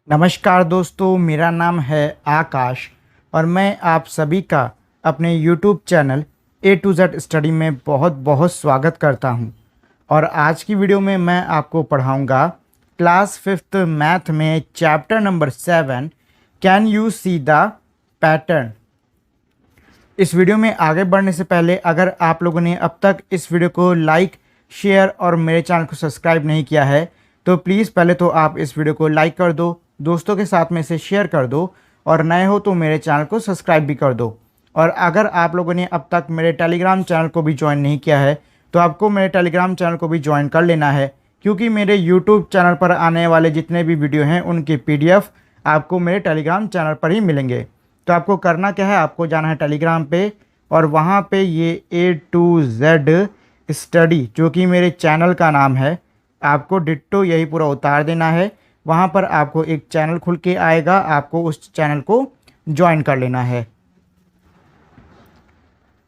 नमस्कार दोस्तों, मेरा नाम है आकाश और मैं आप सभी का अपने YouTube channel A to Z study में बहुत बहुत स्वागत करता हूं। और आज की वीडियो में मैं आपको पढ़ाऊंगा क्लास 5th मैथ में chapter number 7 can you C the pattern. इस वीडियो में आगे बढ़ने से पहले अगर आप लोगों ने अब तक इस वीडियो को लाइक, शेयर और मेरे चैनल को सब्सक्राइब नहीं किया है तो प्लीज़ पहले तो आप इस वीडियो को लाइक कर दो, दोस्तों के साथ में इसे शेयर कर दो और नए हो तो मेरे चैनल को सब्सक्राइब भी कर दो। और अगर आप लोगों ने अब तक मेरे टेलीग्राम चैनल को भी ज्वाइन नहीं किया है तो आपको मेरे टेलीग्राम चैनल को भी ज्वाइन कर लेना है, क्योंकि मेरे यूट्यूब चैनल पर आने वाले जितने भी वीडियो हैं उनकी PDF आपको मेरे टेलीग्राम चैनल पर ही मिलेंगे। तो आपको करना क्या है, आपको जाना है टेलीग्राम पे और वहाँ पे ये A to Z स्टडी जो कि मेरे चैनल का नाम है, आपको डिट्टो यही पूरा उतार देना है। वहाँ पर आपको एक चैनल खुल के आएगा, आपको उस चैनल को ज्वाइन कर लेना है।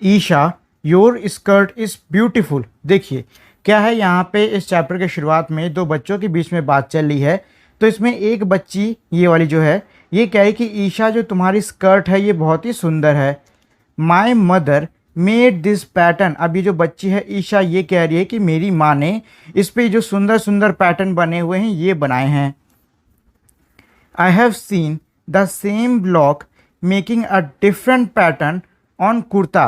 Isha your skirt is beautiful. देखिए क्या है, यहाँ पे इस चैप्टर के शुरुआत में दो बच्चों के बीच में बात चल रही है। तो इसमें एक बच्ची ये वाली जो है ये कह रही कि ईशा जो तुम्हारी स्कर्ट है ये बहुत ही सुंदर है। My mother made this pattern. अब ये जो बच्ची है ईशा ये कह रही है कि मेरी माँ ने इस पे जो सुंदर सुंदर पैटर्न बने हुए हैं ये बनाए हैं। I have seen the same block making a different pattern on kurta,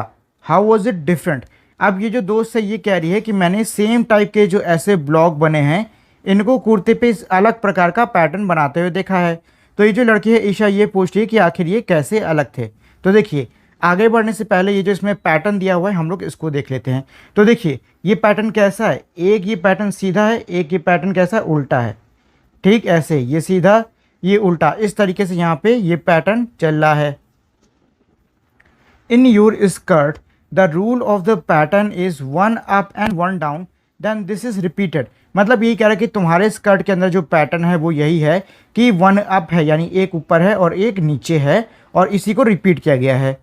how was it different. अब ये जो दोस्त है ये कह रही है कि मैंने सेम टाइप के जो ऐसे ब्लॉक बने हैं इनको कुर्ते पे अलग प्रकार का पैटर्न बनाते हुए देखा है। तो ये जो लड़की है ईशा ये पूछ रही है कि आखिर ये कैसे अलग थे। तो देखिए आगे बढ़ने से पहले ये जो इसमें पैटर्न दिया हुआ है हम लोग इसको देख लेते हैं। तो देखिए ये पैटर्न कैसा है, एक ये पैटर्न सीधा है, एक ये पैटर्न कैसा है, उल्टा है। ठीक ऐसे ये सीधा ये उल्टा, इस तरीके से यहाँ पे ये पैटर्न चल रहा है। In your skirt the rule of the pattern is 1 up and 1 down then this is repeated. मतलब ये कह रहा है कि तुम्हारे स्कर्ट के अंदर जो पैटर्न है वो यही है कि 1 अप है यानी एक ऊपर है और एक नीचे है और इसी को रिपीट किया गया है।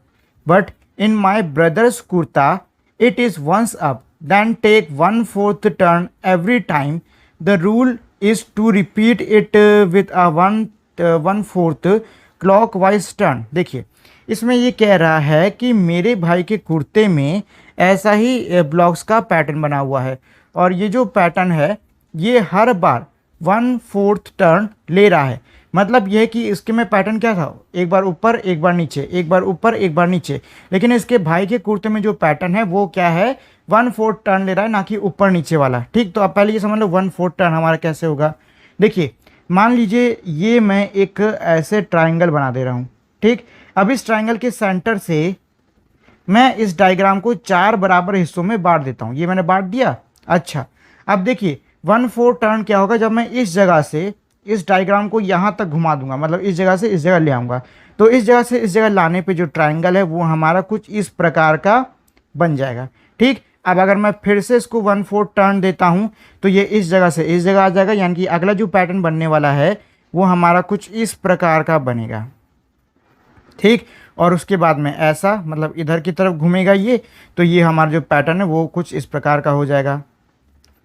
But in my brothers kurta it is once up then take 1/4 turn every time, the rule is to repeat it with a 1/4 clockwise turn. देखिए इसमें ये कह रहा है कि मेरे भाई के कुर्ते में ऐसा ही ब्लॉक्स का पैटर्न बना हुआ है और ये जो पैटर्न है ये हर बार 1/4 टर्न ले रहा है। मतलब यह है कि इसके में पैटर्न क्या था, एक बार ऊपर एक बार नीचे, एक बार ऊपर एक बार नीचे। लेकिन इसके भाई के कुर्ते में जो पैटर्न है वो क्या है, 1/4 टर्न ले रहा है, ना कि ऊपर नीचे वाला। ठीक, तो आप पहले ये समझ लो 1/4 टर्न हमारा कैसे होगा। देखिए मान लीजिए ये मैं एक ऐसे ट्राइंगल बना दे रहा हूँ। ठीक, अब इस ट्राइंगल के सेंटर से मैं इस डायग्राम को 4 बराबर हिस्सों में बांट देता हूँ। ये मैंने बांट दिया। अच्छा, अब देखिए 1/4 टर्न क्या होगा, जब मैं इस जगह से इस डायग्राम को यहाँ तक घुमा दूंगा, मतलब इस जगह से इस जगह ले आऊँगा, तो इस जगह से इस जगह लाने पे जो ट्रायंगल है वो हमारा कुछ इस प्रकार का बन जाएगा। ठीक, अब अगर मैं फिर से इसको 1/4 टर्न देता हूँ तो ये इस जगह से इस जगह आ जाएगा, यानी कि अगला जो पैटर्न बनने वाला है वो हमारा कुछ इस प्रकार का बनेगा। ठीक, और उसके बाद में ऐसा, मतलब इधर की तरफ घूमेगा ये, तो ये हमारा जो पैटर्न है वो कुछ इस प्रकार का हो जाएगा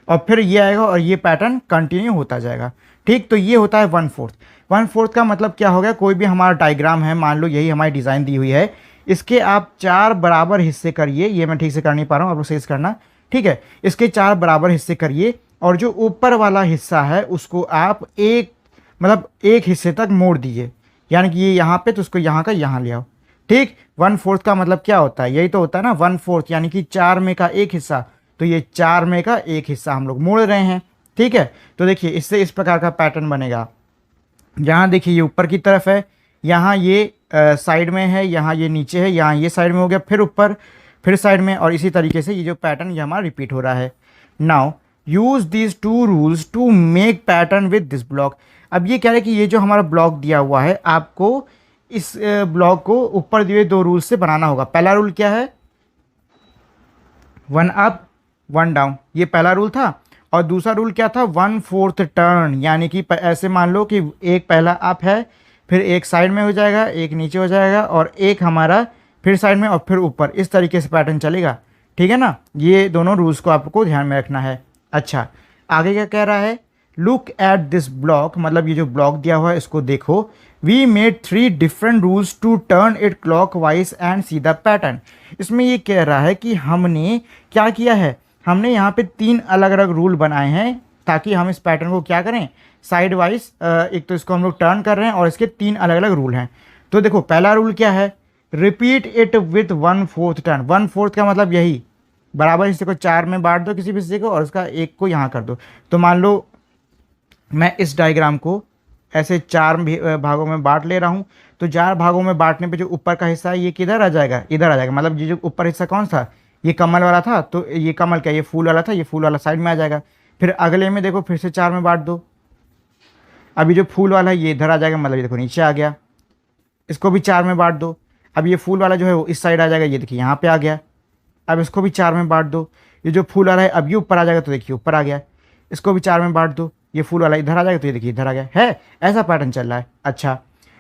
और फिर ये आएगा और ये पैटर्न कंटिन्यू होता जाएगा। ठीक, तो ये होता है 1/4। 1/4 का मतलब क्या हो गया, कोई भी हमारा डायग्राम है, मान लो यही हमारी डिज़ाइन दी हुई है, इसके आप 4 बराबर हिस्से करिए। ये मैं ठीक से कर नहीं पा रहा हूँ, आप लोग सही से करना। ठीक है, इसके 4 बराबर हिस्से करिए और जो ऊपर वाला हिस्सा है उसको आप एक हिस्से तक मोड़ दीजिए, यानी कि ये यहाँ पे, तो उसको यहाँ का यहाँ ले आओ। ठीक, 1/4 का मतलब क्या होता है, यही तो होता है ना 1/4, यानी कि 4 में का एक हिस्सा, तो ये 4 में का एक हिस्सा हम लोग मोड़ रहे हैं। ठीक है, तो देखिए इससे इस प्रकार का पैटर्न बनेगा। यहाँ देखिए ये ऊपर की तरफ है, यहाँ ये साइड में है, यहाँ ये नीचे है, यहाँ ये साइड में हो गया, फिर ऊपर, फिर साइड में, और इसी तरीके से ये जो पैटर्न ये हमारा रिपीट हो रहा है। Now use these 2 rules to make pattern with this block. अब ये कह रहे हैं कि ये जो हमारा ब्लॉक दिया हुआ है आपको इस ब्लॉक को ऊपर दिए 2 रूल से बनाना होगा। पहला रूल क्या है, 1 अप 1 डाउन, ये पहला रूल था। और दूसरा रूल क्या था, 1/4 टर्न, यानी कि ऐसे मान लो कि एक पहला अप है, फिर एक साइड में हो जाएगा, एक नीचे हो जाएगा और एक हमारा फिर साइड में और फिर ऊपर, इस तरीके से पैटर्न चलेगा। ठीक है ना, ये दोनों रूल्स को आपको ध्यान में रखना है। अच्छा, आगे क्या कह रहा है, लुक एट दिस ब्लॉक, मतलब ये जो ब्लॉक दिया हुआ है इसको देखो। We made 3 different rules to turn it clockwise and see the pattern. इसमें ये कह रहा है कि हमने क्या किया है, हमने यहाँ पे 3 अलग अलग रूल बनाए हैं ताकि हम इस पैटर्न को क्या करें, साइड वाइज, एक तो इसको हम लोग टर्न कर रहे हैं और इसके 3 अलग अलग रूल हैं। तो देखो पहला रूल क्या है, रिपीट इट विथ 1/4 टर्न। 1/4 का मतलब यही, बराबर हिस्से को 4 में बांट दो किसी भी हिस्से को और उसका एक को यहाँ कर दो। तो मान लो मैं इस डायग्राम को ऐसे 4 भागों में बांट ले रहा हूँ, तो 4 भागों में बांटने पे जो ऊपर का हिस्सा है ये किधर आ जाएगा, इधर आ जाएगा। मतलब ये जो ऊपर हिस्सा कौन सा, ये कमल वाला था, तो ये कमल क्या, ये फूल वाला था, ये फूल वाला साइड में आ जाएगा। फिर अगले में देखो फिर से 4 में बांट दो, अभी जो फूल वाला है ये इधर आ जाएगा, मतलब ये देखो नीचे आ गया। इसको भी 4 में बांट दो, अब ये फूल वाला जो है वो इस साइड आ जाएगा, ये देखिए यहाँ पे आ गया। अब इसको भी 4 में बांट दो, ये जो फूल वाला है अब ये ऊपर आ जाएगा, तो देखिए ऊपर आ गया। इसको भी 4 में बांट दो, ये फूल वाला इधर आ जाएगा, तो ये देखिए इधर आ गया है। ऐसा पैटर्न चल रहा है। अच्छा,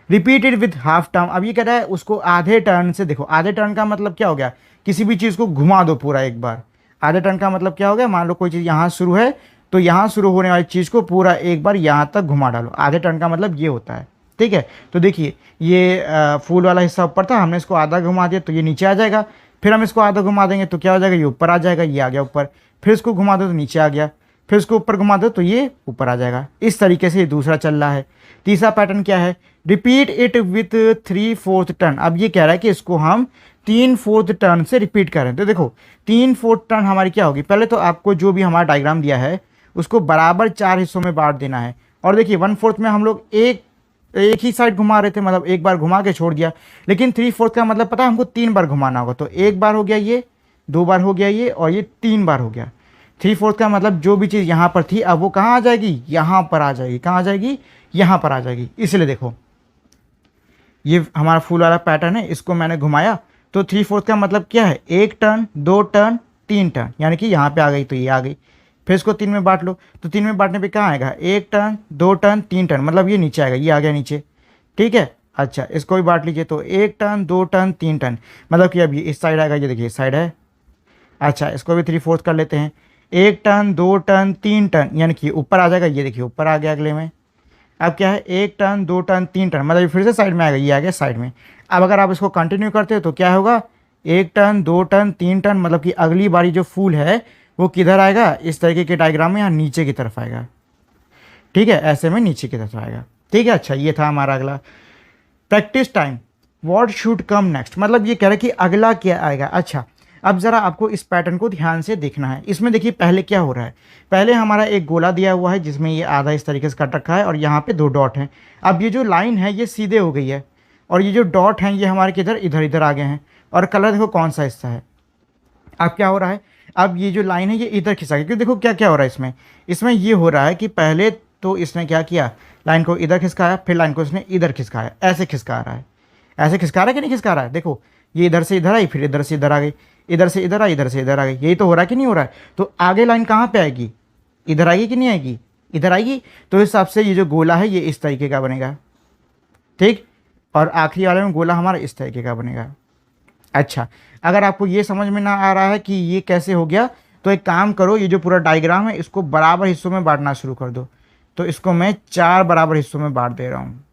रिपीटेड विथ हाफ टर्न। अब ये कह रहा है उसको आधे टर्न से देखो। आधे टर्न का मतलब क्या हो गया, किसी भी चीज़ को घुमा दो पूरा एक बार। आधे टर्न का मतलब क्या हो गया, मान लो कोई चीज़ यहाँ शुरू है तो यहाँ शुरू होने वाली चीज़ को पूरा एक बार यहाँ तक घुमा डालो। आधे टर्न का मतलब ये होता है, ठीक है। तो देखिए ये फूल वाला हिस्सा ऊपर था, हमने इसको आधा घुमा दिया तो ये नीचे आ जाएगा। फिर हम इसको आधा घुमा देंगे तो क्या हो जाएगा, ये ऊपर आ जाएगा, ये आ गया ऊपर। फिर इसको घुमा दो तो नीचे आ गया, फिर इसको ऊपर घुमा दो तो ये ऊपर आ जाएगा। इस तरीके से ये दूसरा चल रहा है। तीसरा पैटर्न क्या है, रिपीट इट विथ 3/4 टर्न। अब ये कह रहा है कि इसको हम 3/4 टर्न से रिपीट करें। तो देखो 3/4 टर्न हमारी क्या होगी, पहले तो आपको जो भी हमारा डायग्राम दिया है उसको बराबर 4 हिस्सों में बांट देना है। और देखिए 1/4 में हम लोग एक ही साइड घुमा रहे थे, मतलब एक बार घुमा के छोड़ दिया। लेकिन 3/4 का मतलब पता है हमको 3 बार घुमाना होगा। तो एक बार हो गया ये, 2 बार हो गया ये, और ये 3 बार हो गया। 3/4 का मतलब जो भी चीज़ यहाँ पर थी अब वो कहाँ आ जाएगी, यहाँ पर आ जाएगी। कहाँ आ जाएगी, यहाँ पर आ जाएगी। इसलिए देखो ये हमारा फूल वाला पैटर्न है, इसको मैंने घुमाया तो 3/4 का मतलब क्या है, 1 टर्न, 2 टर्न, 3 टर्न, यानी कि यहाँ पे आ गई तो ये आ गई। फिर इसको 3 में बांट लो, तो 3 में बांटने पे कहाँ आएगा, 1 टर्न, 2 टर्न, 3 टर्न, मतलब ये नीचे आएगा, ये आ गया नीचे, ठीक है। अच्छा इसको भी बांट लीजिए, तो 1 टर्न, 2 टर्न, 3 टर्न, मतलब कि अब ये इस साइड आएगा, ये देखिए इस साइड है। अच्छा इसको भी 3/4 कर लेते हैं, 1 टर्न, 2 टर्न, 3 टर्न, यानी कि ऊपर आ जाएगा, ये देखिए ऊपर आ गया अगले में। अब क्या है, 1 टर्न, 2 टर्न, 3 टर्न, मतलब फिर से साइड में आएगा, ये आ गया साइड में। अब अगर आप इसको कंटिन्यू करते हो तो क्या होगा, 1 टर्न, 2 टर्न, 3 टर्न, मतलब कि अगली बारी जो फूल है वो किधर आएगा, इस तरीके के डायग्राम में यहाँ नीचे की तरफ आएगा, ठीक है, ऐसे में नीचे की तरफ आएगा, ठीक है। अच्छा ये था हमारा अगला practice time. What should come next, मतलब ये कह रहा है कि अगला क्या आएगा। अच्छा अब ज़रा आपको इस पैटर्न को ध्यान से देखना है। इसमें देखिए पहले क्या हो रहा है, पहले हमारा एक गोला दिया हुआ है जिसमें ये आधा इस तरीके से कट रखा है और यहाँ पे 2 डॉट हैं। अब ये जो लाइन है ये सीधे हो गई है और ये जो डॉट हैं ये हमारे किधर, इधर इधर आ गए हैं। और कलर देखो कौन सा हिस्सा है। अब क्या हो रहा है, अब ये जो लाइन है ये इधर खिंचा गया, क्योंकि देखो क्या क्या हो रहा है इसमें, इसमें ये हो रहा है कि पहले तो इसने क्या किया, लाइन को इधर खिसकाया, फिर लाइन को इसने इधर खिसकाया, ऐसे खिसका रहा है। ऐसे खिसका रहा है कि नहीं खिसका रहा है, देखो ये इधर से इधर आई, फिर इधर से इधर आ गई, इधर से इधर आई, इधर से इधर आ गई, यही तो हो रहा है कि नहीं हो रहा है। तो आगे लाइन कहाँ पे आएगी, इधर आएगी कि नहीं आएगी, इधर आएगी। तो इस हिसाब से ये जो गोला है ये इस तरीके का बनेगा, ठीक। और आखिरी वाले में गोला हमारा इस तरीके का बनेगा। अच्छा अगर आपको ये समझ में ना आ रहा है कि ये कैसे हो गया, तो एक काम करो, ये जो पूरा डायग्राम है इसको बराबर हिस्सों में बांटना शुरू कर दो। तो इसको मैं 4 बराबर हिस्सों में बांट दे रहा हूँ।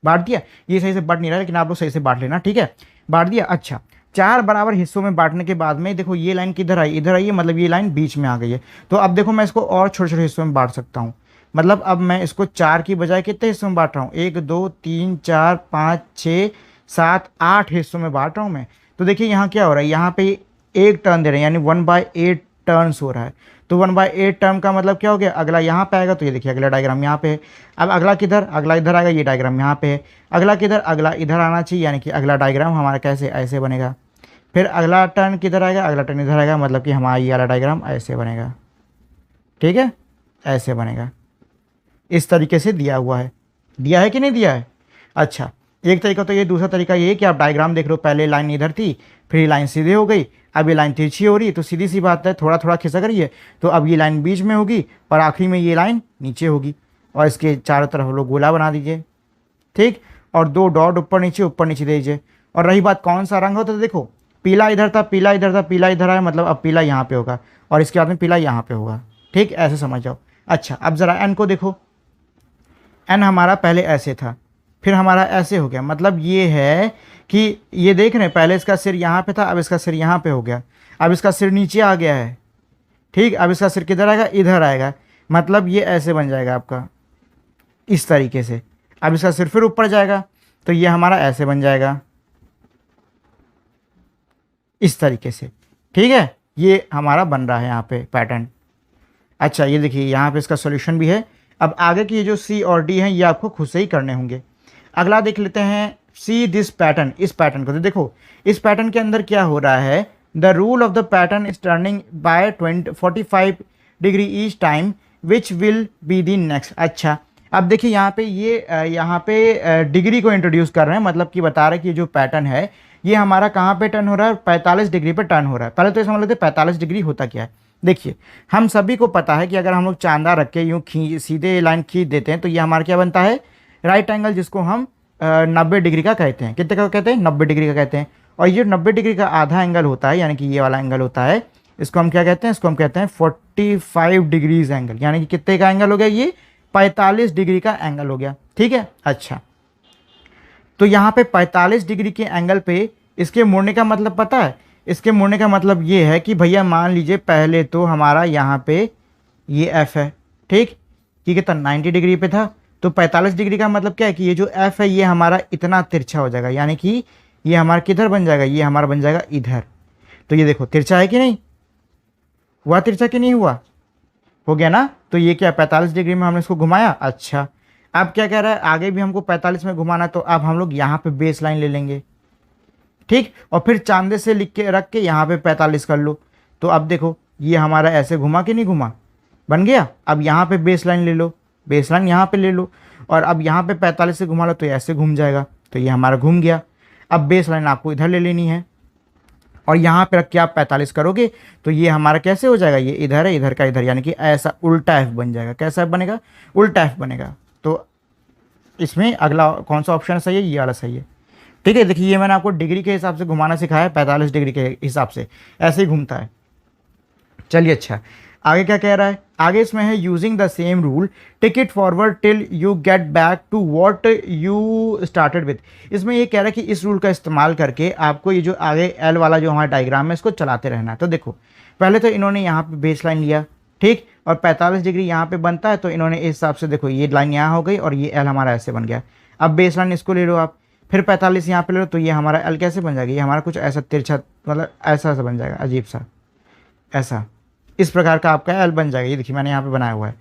बांट दिया, ये सही से बांट नहीं रहा लेकिन आप लोग सही से बांट लेना, ठीक है। बांट दिया। अच्छा 4 बराबर हिस्सों में बांटने के बाद में देखो ये लाइन किधर आई, इधर आई है, मतलब ये लाइन बीच में आ गई है। तो अब देखो मैं इसको और छोटे छोटे हिस्सों में बांट सकता हूँ। मतलब अब मैं इसको 4 की बजाय कितने हिस्सों में बांट रहा हूँ, 1 2 3 4 5 6 7 8 हिस्सों में बांट रहा हूँ मैं। तो देखिए यहाँ क्या हो रहा है, यहाँ पे 1 टर्न दे रहे हैं, यानी 1/8 टर्न्स हो रहा है। तो 1/8 टर्न का मतलब क्या हो गया, अगला यहाँ पे आएगा, तो ये देखिए अगला डायग्राम यहाँ पे है। अब अगला किधर, अगला इधर आएगा, ये डायग्राम यहाँ पे है। अगला किधर, अगला इधर आना चाहिए, यानी कि अगला डायग्राम हमारा कैसे, ऐसे बनेगा। फिर अगला टर्न किधर आएगा, अगला टर्न इधर आएगा, मतलब कि हमारा ये वाला डायग्राम ऐसे बनेगा, ठीक है, ऐसे बनेगा। इस तरीके से दिया हुआ है, दिया है कि नहीं दिया है। अच्छा एक तरीका तो ये, दूसरा तरीका ये है कि आप डायग्राम देख रहे हो, पहले लाइन इधर थी, फिर ये लाइन सीधे हो गई, अब ये लाइन तिरछी हो रही है, तो सीधी सी बात है थोड़ा थोड़ा खिसक रही है, तो अब ये लाइन बीच में होगी और आखिरी में ये लाइन नीचे होगी। और इसके चारों तरफ लोग गोला बना दीजिए, ठीक। और 2 डॉट ऊपर नीचे दे दीजिए। और रही बात कौन सा रंग होता, तो देखो पीला इधर था, पीला इधर था, पीला इधर आया, मतलब अब पीला यहाँ पे होगा और इसके बाद में पीला यहाँ पे होगा, ठीक, ऐसे समझ जाओ। अच्छा अब ज़रा एन को देखो, एन हमारा पहले ऐसे था, फिर हमारा ऐसे हो गया, मतलब ये है कि ये देख रहे हैं पहले इसका सिर यहाँ पे था, अब इसका सिर यहाँ पे हो गया, अब इसका सिर नीचे आ गया है। ठीक, अब इसका सिर किधर आएगा, इधर आएगा, मतलब ये ऐसे बन जाएगा आपका इस तरीके से। अब इसका सिर फिर ऊपर जाएगा तो ये हमारा ऐसे बन जाएगा इस तरीके से। ठीक है, ये हमारा बन रहा है यहाँ पे पैटर्न। अच्छा ये देखिए यहाँ पे इसका सॉल्यूशन भी है। अब आगे की ये जो सी और डी हैं ये आपको खुद से ही करने होंगे। अगला देख लेते हैं, सी दिस पैटर्न, इस पैटर्न को। तो देखो इस पैटर्न के अंदर क्या हो रहा है, the rule of the pattern is turning by 45 degree each time which will be the next. अच्छा अब देखिए यहाँ पे ये यहाँ पे डिग्री को इंट्रोड्यूस कर रहे हैं, मतलब कि बता रहे हैं कि जो पैटर्न है ये हमारा कहाँ पे टर्न हो रहा है, 45 डिग्री पे टर्न हो रहा है। पहले तो समझ लेते 45 डिग्री होता क्या है। देखिए हम सभी को पता है कि अगर हम लोग चांदा रख के यूँ सीधे लाइन खींच देते हैं तो ये हमारा क्या बनता है, राइट एंगल, जिसको हम 90 डिग्री का कहते हैं। कितने का कहते हैं, 90 डिग्री का कहते हैं। और ये 90 डिग्री का आधा एंगल होता है, यानी कि ये वाला एंगल होता है, इसको हम क्या कहते हैं, इसको हम कहते हैं 45 डिग्रीज एंगल, यानी कि कितने का एंगल हो गया, ये 45 डिग्री का एंगल हो गया। ठीक है, अच्छा तो यहाँ पे 45 डिग्री के एंगल पे इसके मुड़ने का मतलब पता है, इसके मुड़ने का मतलब ये है कि भैया मान लीजिए पहले तो हमारा यहाँ पे ये एफ है, ठीक, कि कितना 90 डिग्री पे था, तो 45 डिग्री का मतलब क्या है कि ये जो एफ है ये हमारा इतना तिरछा हो जाएगा, यानी कि ये हमारा किधर बन जाएगा, ये हमारा बन जाएगा इधर। तो ये देखो तिरछा है कि नहीं हुआ, तिरछा कि नहीं हुआ, हो गया ना। तो ये क्या 45 डिग्री में हमने इसको घुमाया। अच्छा अब क्या कह रहा है, आगे भी हमको 45 में घुमाना, तो अब हम लोग यहाँ पे बेस लाइन ले लेंगे, ठीक, और फिर चांदे से लिख के रख के यहाँ पे 45 कर लो। तो अब देखो ये हमारा ऐसे घुमा कि नहीं घुमा, बन गया। अब यहाँ पे बेस लाइन ले लो, बेस लाइन यहाँ पे ले लो, और अब यहाँ पे 45 से घुमा लो तो ऐसे घूम जाएगा, तो ये हमारा घूम गया। अब बेस लाइन आपको इधर ले लेनी है और यहाँ पे रख के आप 45 करोगे तो ये हमारा कैसे हो जाएगा, ये इधर है, इधर का इधर, यानी कि ऐसा उल्टा एफ बन जाएगा। कैसा एफ बनेगा, उल्टा एफ बनेगा। तो इसमें अगला कौन सा ऑप्शन सही है, ये वाला सही है। ठीक है, देखिए ये मैंने आपको डिग्री के हिसाब से घुमाना सिखाया है, 45 डिग्री के हिसाब से ऐसे ही घूमता है। चलिए अच्छा आगे क्या कह रहा है, आगे इसमें है using the same rule take it forward till you get back to what you started with. इसमें ये कह रहा है कि इस रूल का इस्तेमाल करके आपको ये जो आगे एल वाला जो हमारा डायग्राम है इसको चलाते रहना है। तो देखो पहले तो इन्होंने यहाँ पे बेस लाइन लिया, ठीक, और 45 डिग्री यहाँ पे बनता है, तो इन्होंने इस हिसाब से देखो ये लाइन यहाँ हो गई और ये एल हमारा ऐसे बन गया। अब बेस लाइन इसको ले लो आप, फिर 45 यहाँ पे ले लो, तो ये हमारा एल कैसे बन जाएगा, ये हमारा कुछ ऐसा तिरछा, मतलब ऐसा बन जाएगा, अजीब सा ऐसा, इस प्रकार का आपका एल बन जाएगा। ये देखिए मैंने यहाँ पे बनाया हुआ है,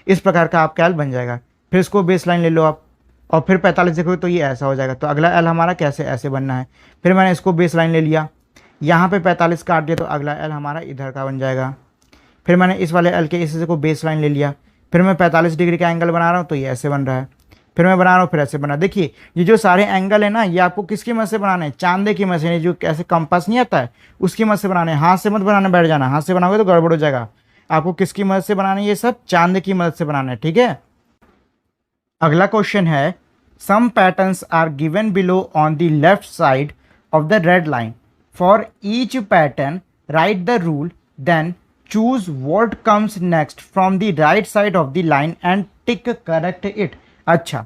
इस प्रकार का आपका एल बन जाएगा। फिर इसको बेस लाइन ले लो आप और फिर 45 देखोगे तो ये ऐसा हो जाएगा। तो अगला एल हमारा कैसे ऐसे बनना है, फिर मैंने इसको बेस लाइन ले लिया, यहाँ पे 45 काट दिया, तो अगला एल हमारा इधर का बन जाएगा। फिर मैंने इस वाले एल के इस को बेस लाइन ले लिया, फिर मैं 45 डिग्री का एंगल बना रहा हूँ तो ये ऐसे बन रहा है, फिर मैं बना रहा हूँ फिर ऐसे बना। देखिए ये जो सारे एंगल है ना ये आपको किसकी मदद से बनाने हैं, चांदे की मदद से, जो कैसे कंपास नहीं आता है उसकी मदद से बनाने हैं। हाथ से मत बनाने बैठ जाना, हाथ से बनाओगे तो गड़बड़ हो जाएगा। आपको किसकी मदद से बनाना है, ये सब चांदे की मदद से बनाना है, ठीक है। अगला क्वेश्चन है, some patterns are given below on the left side of the red line, for each pattern write the rule, then choose what comes next from the right side of the line and tick correct it. अच्छा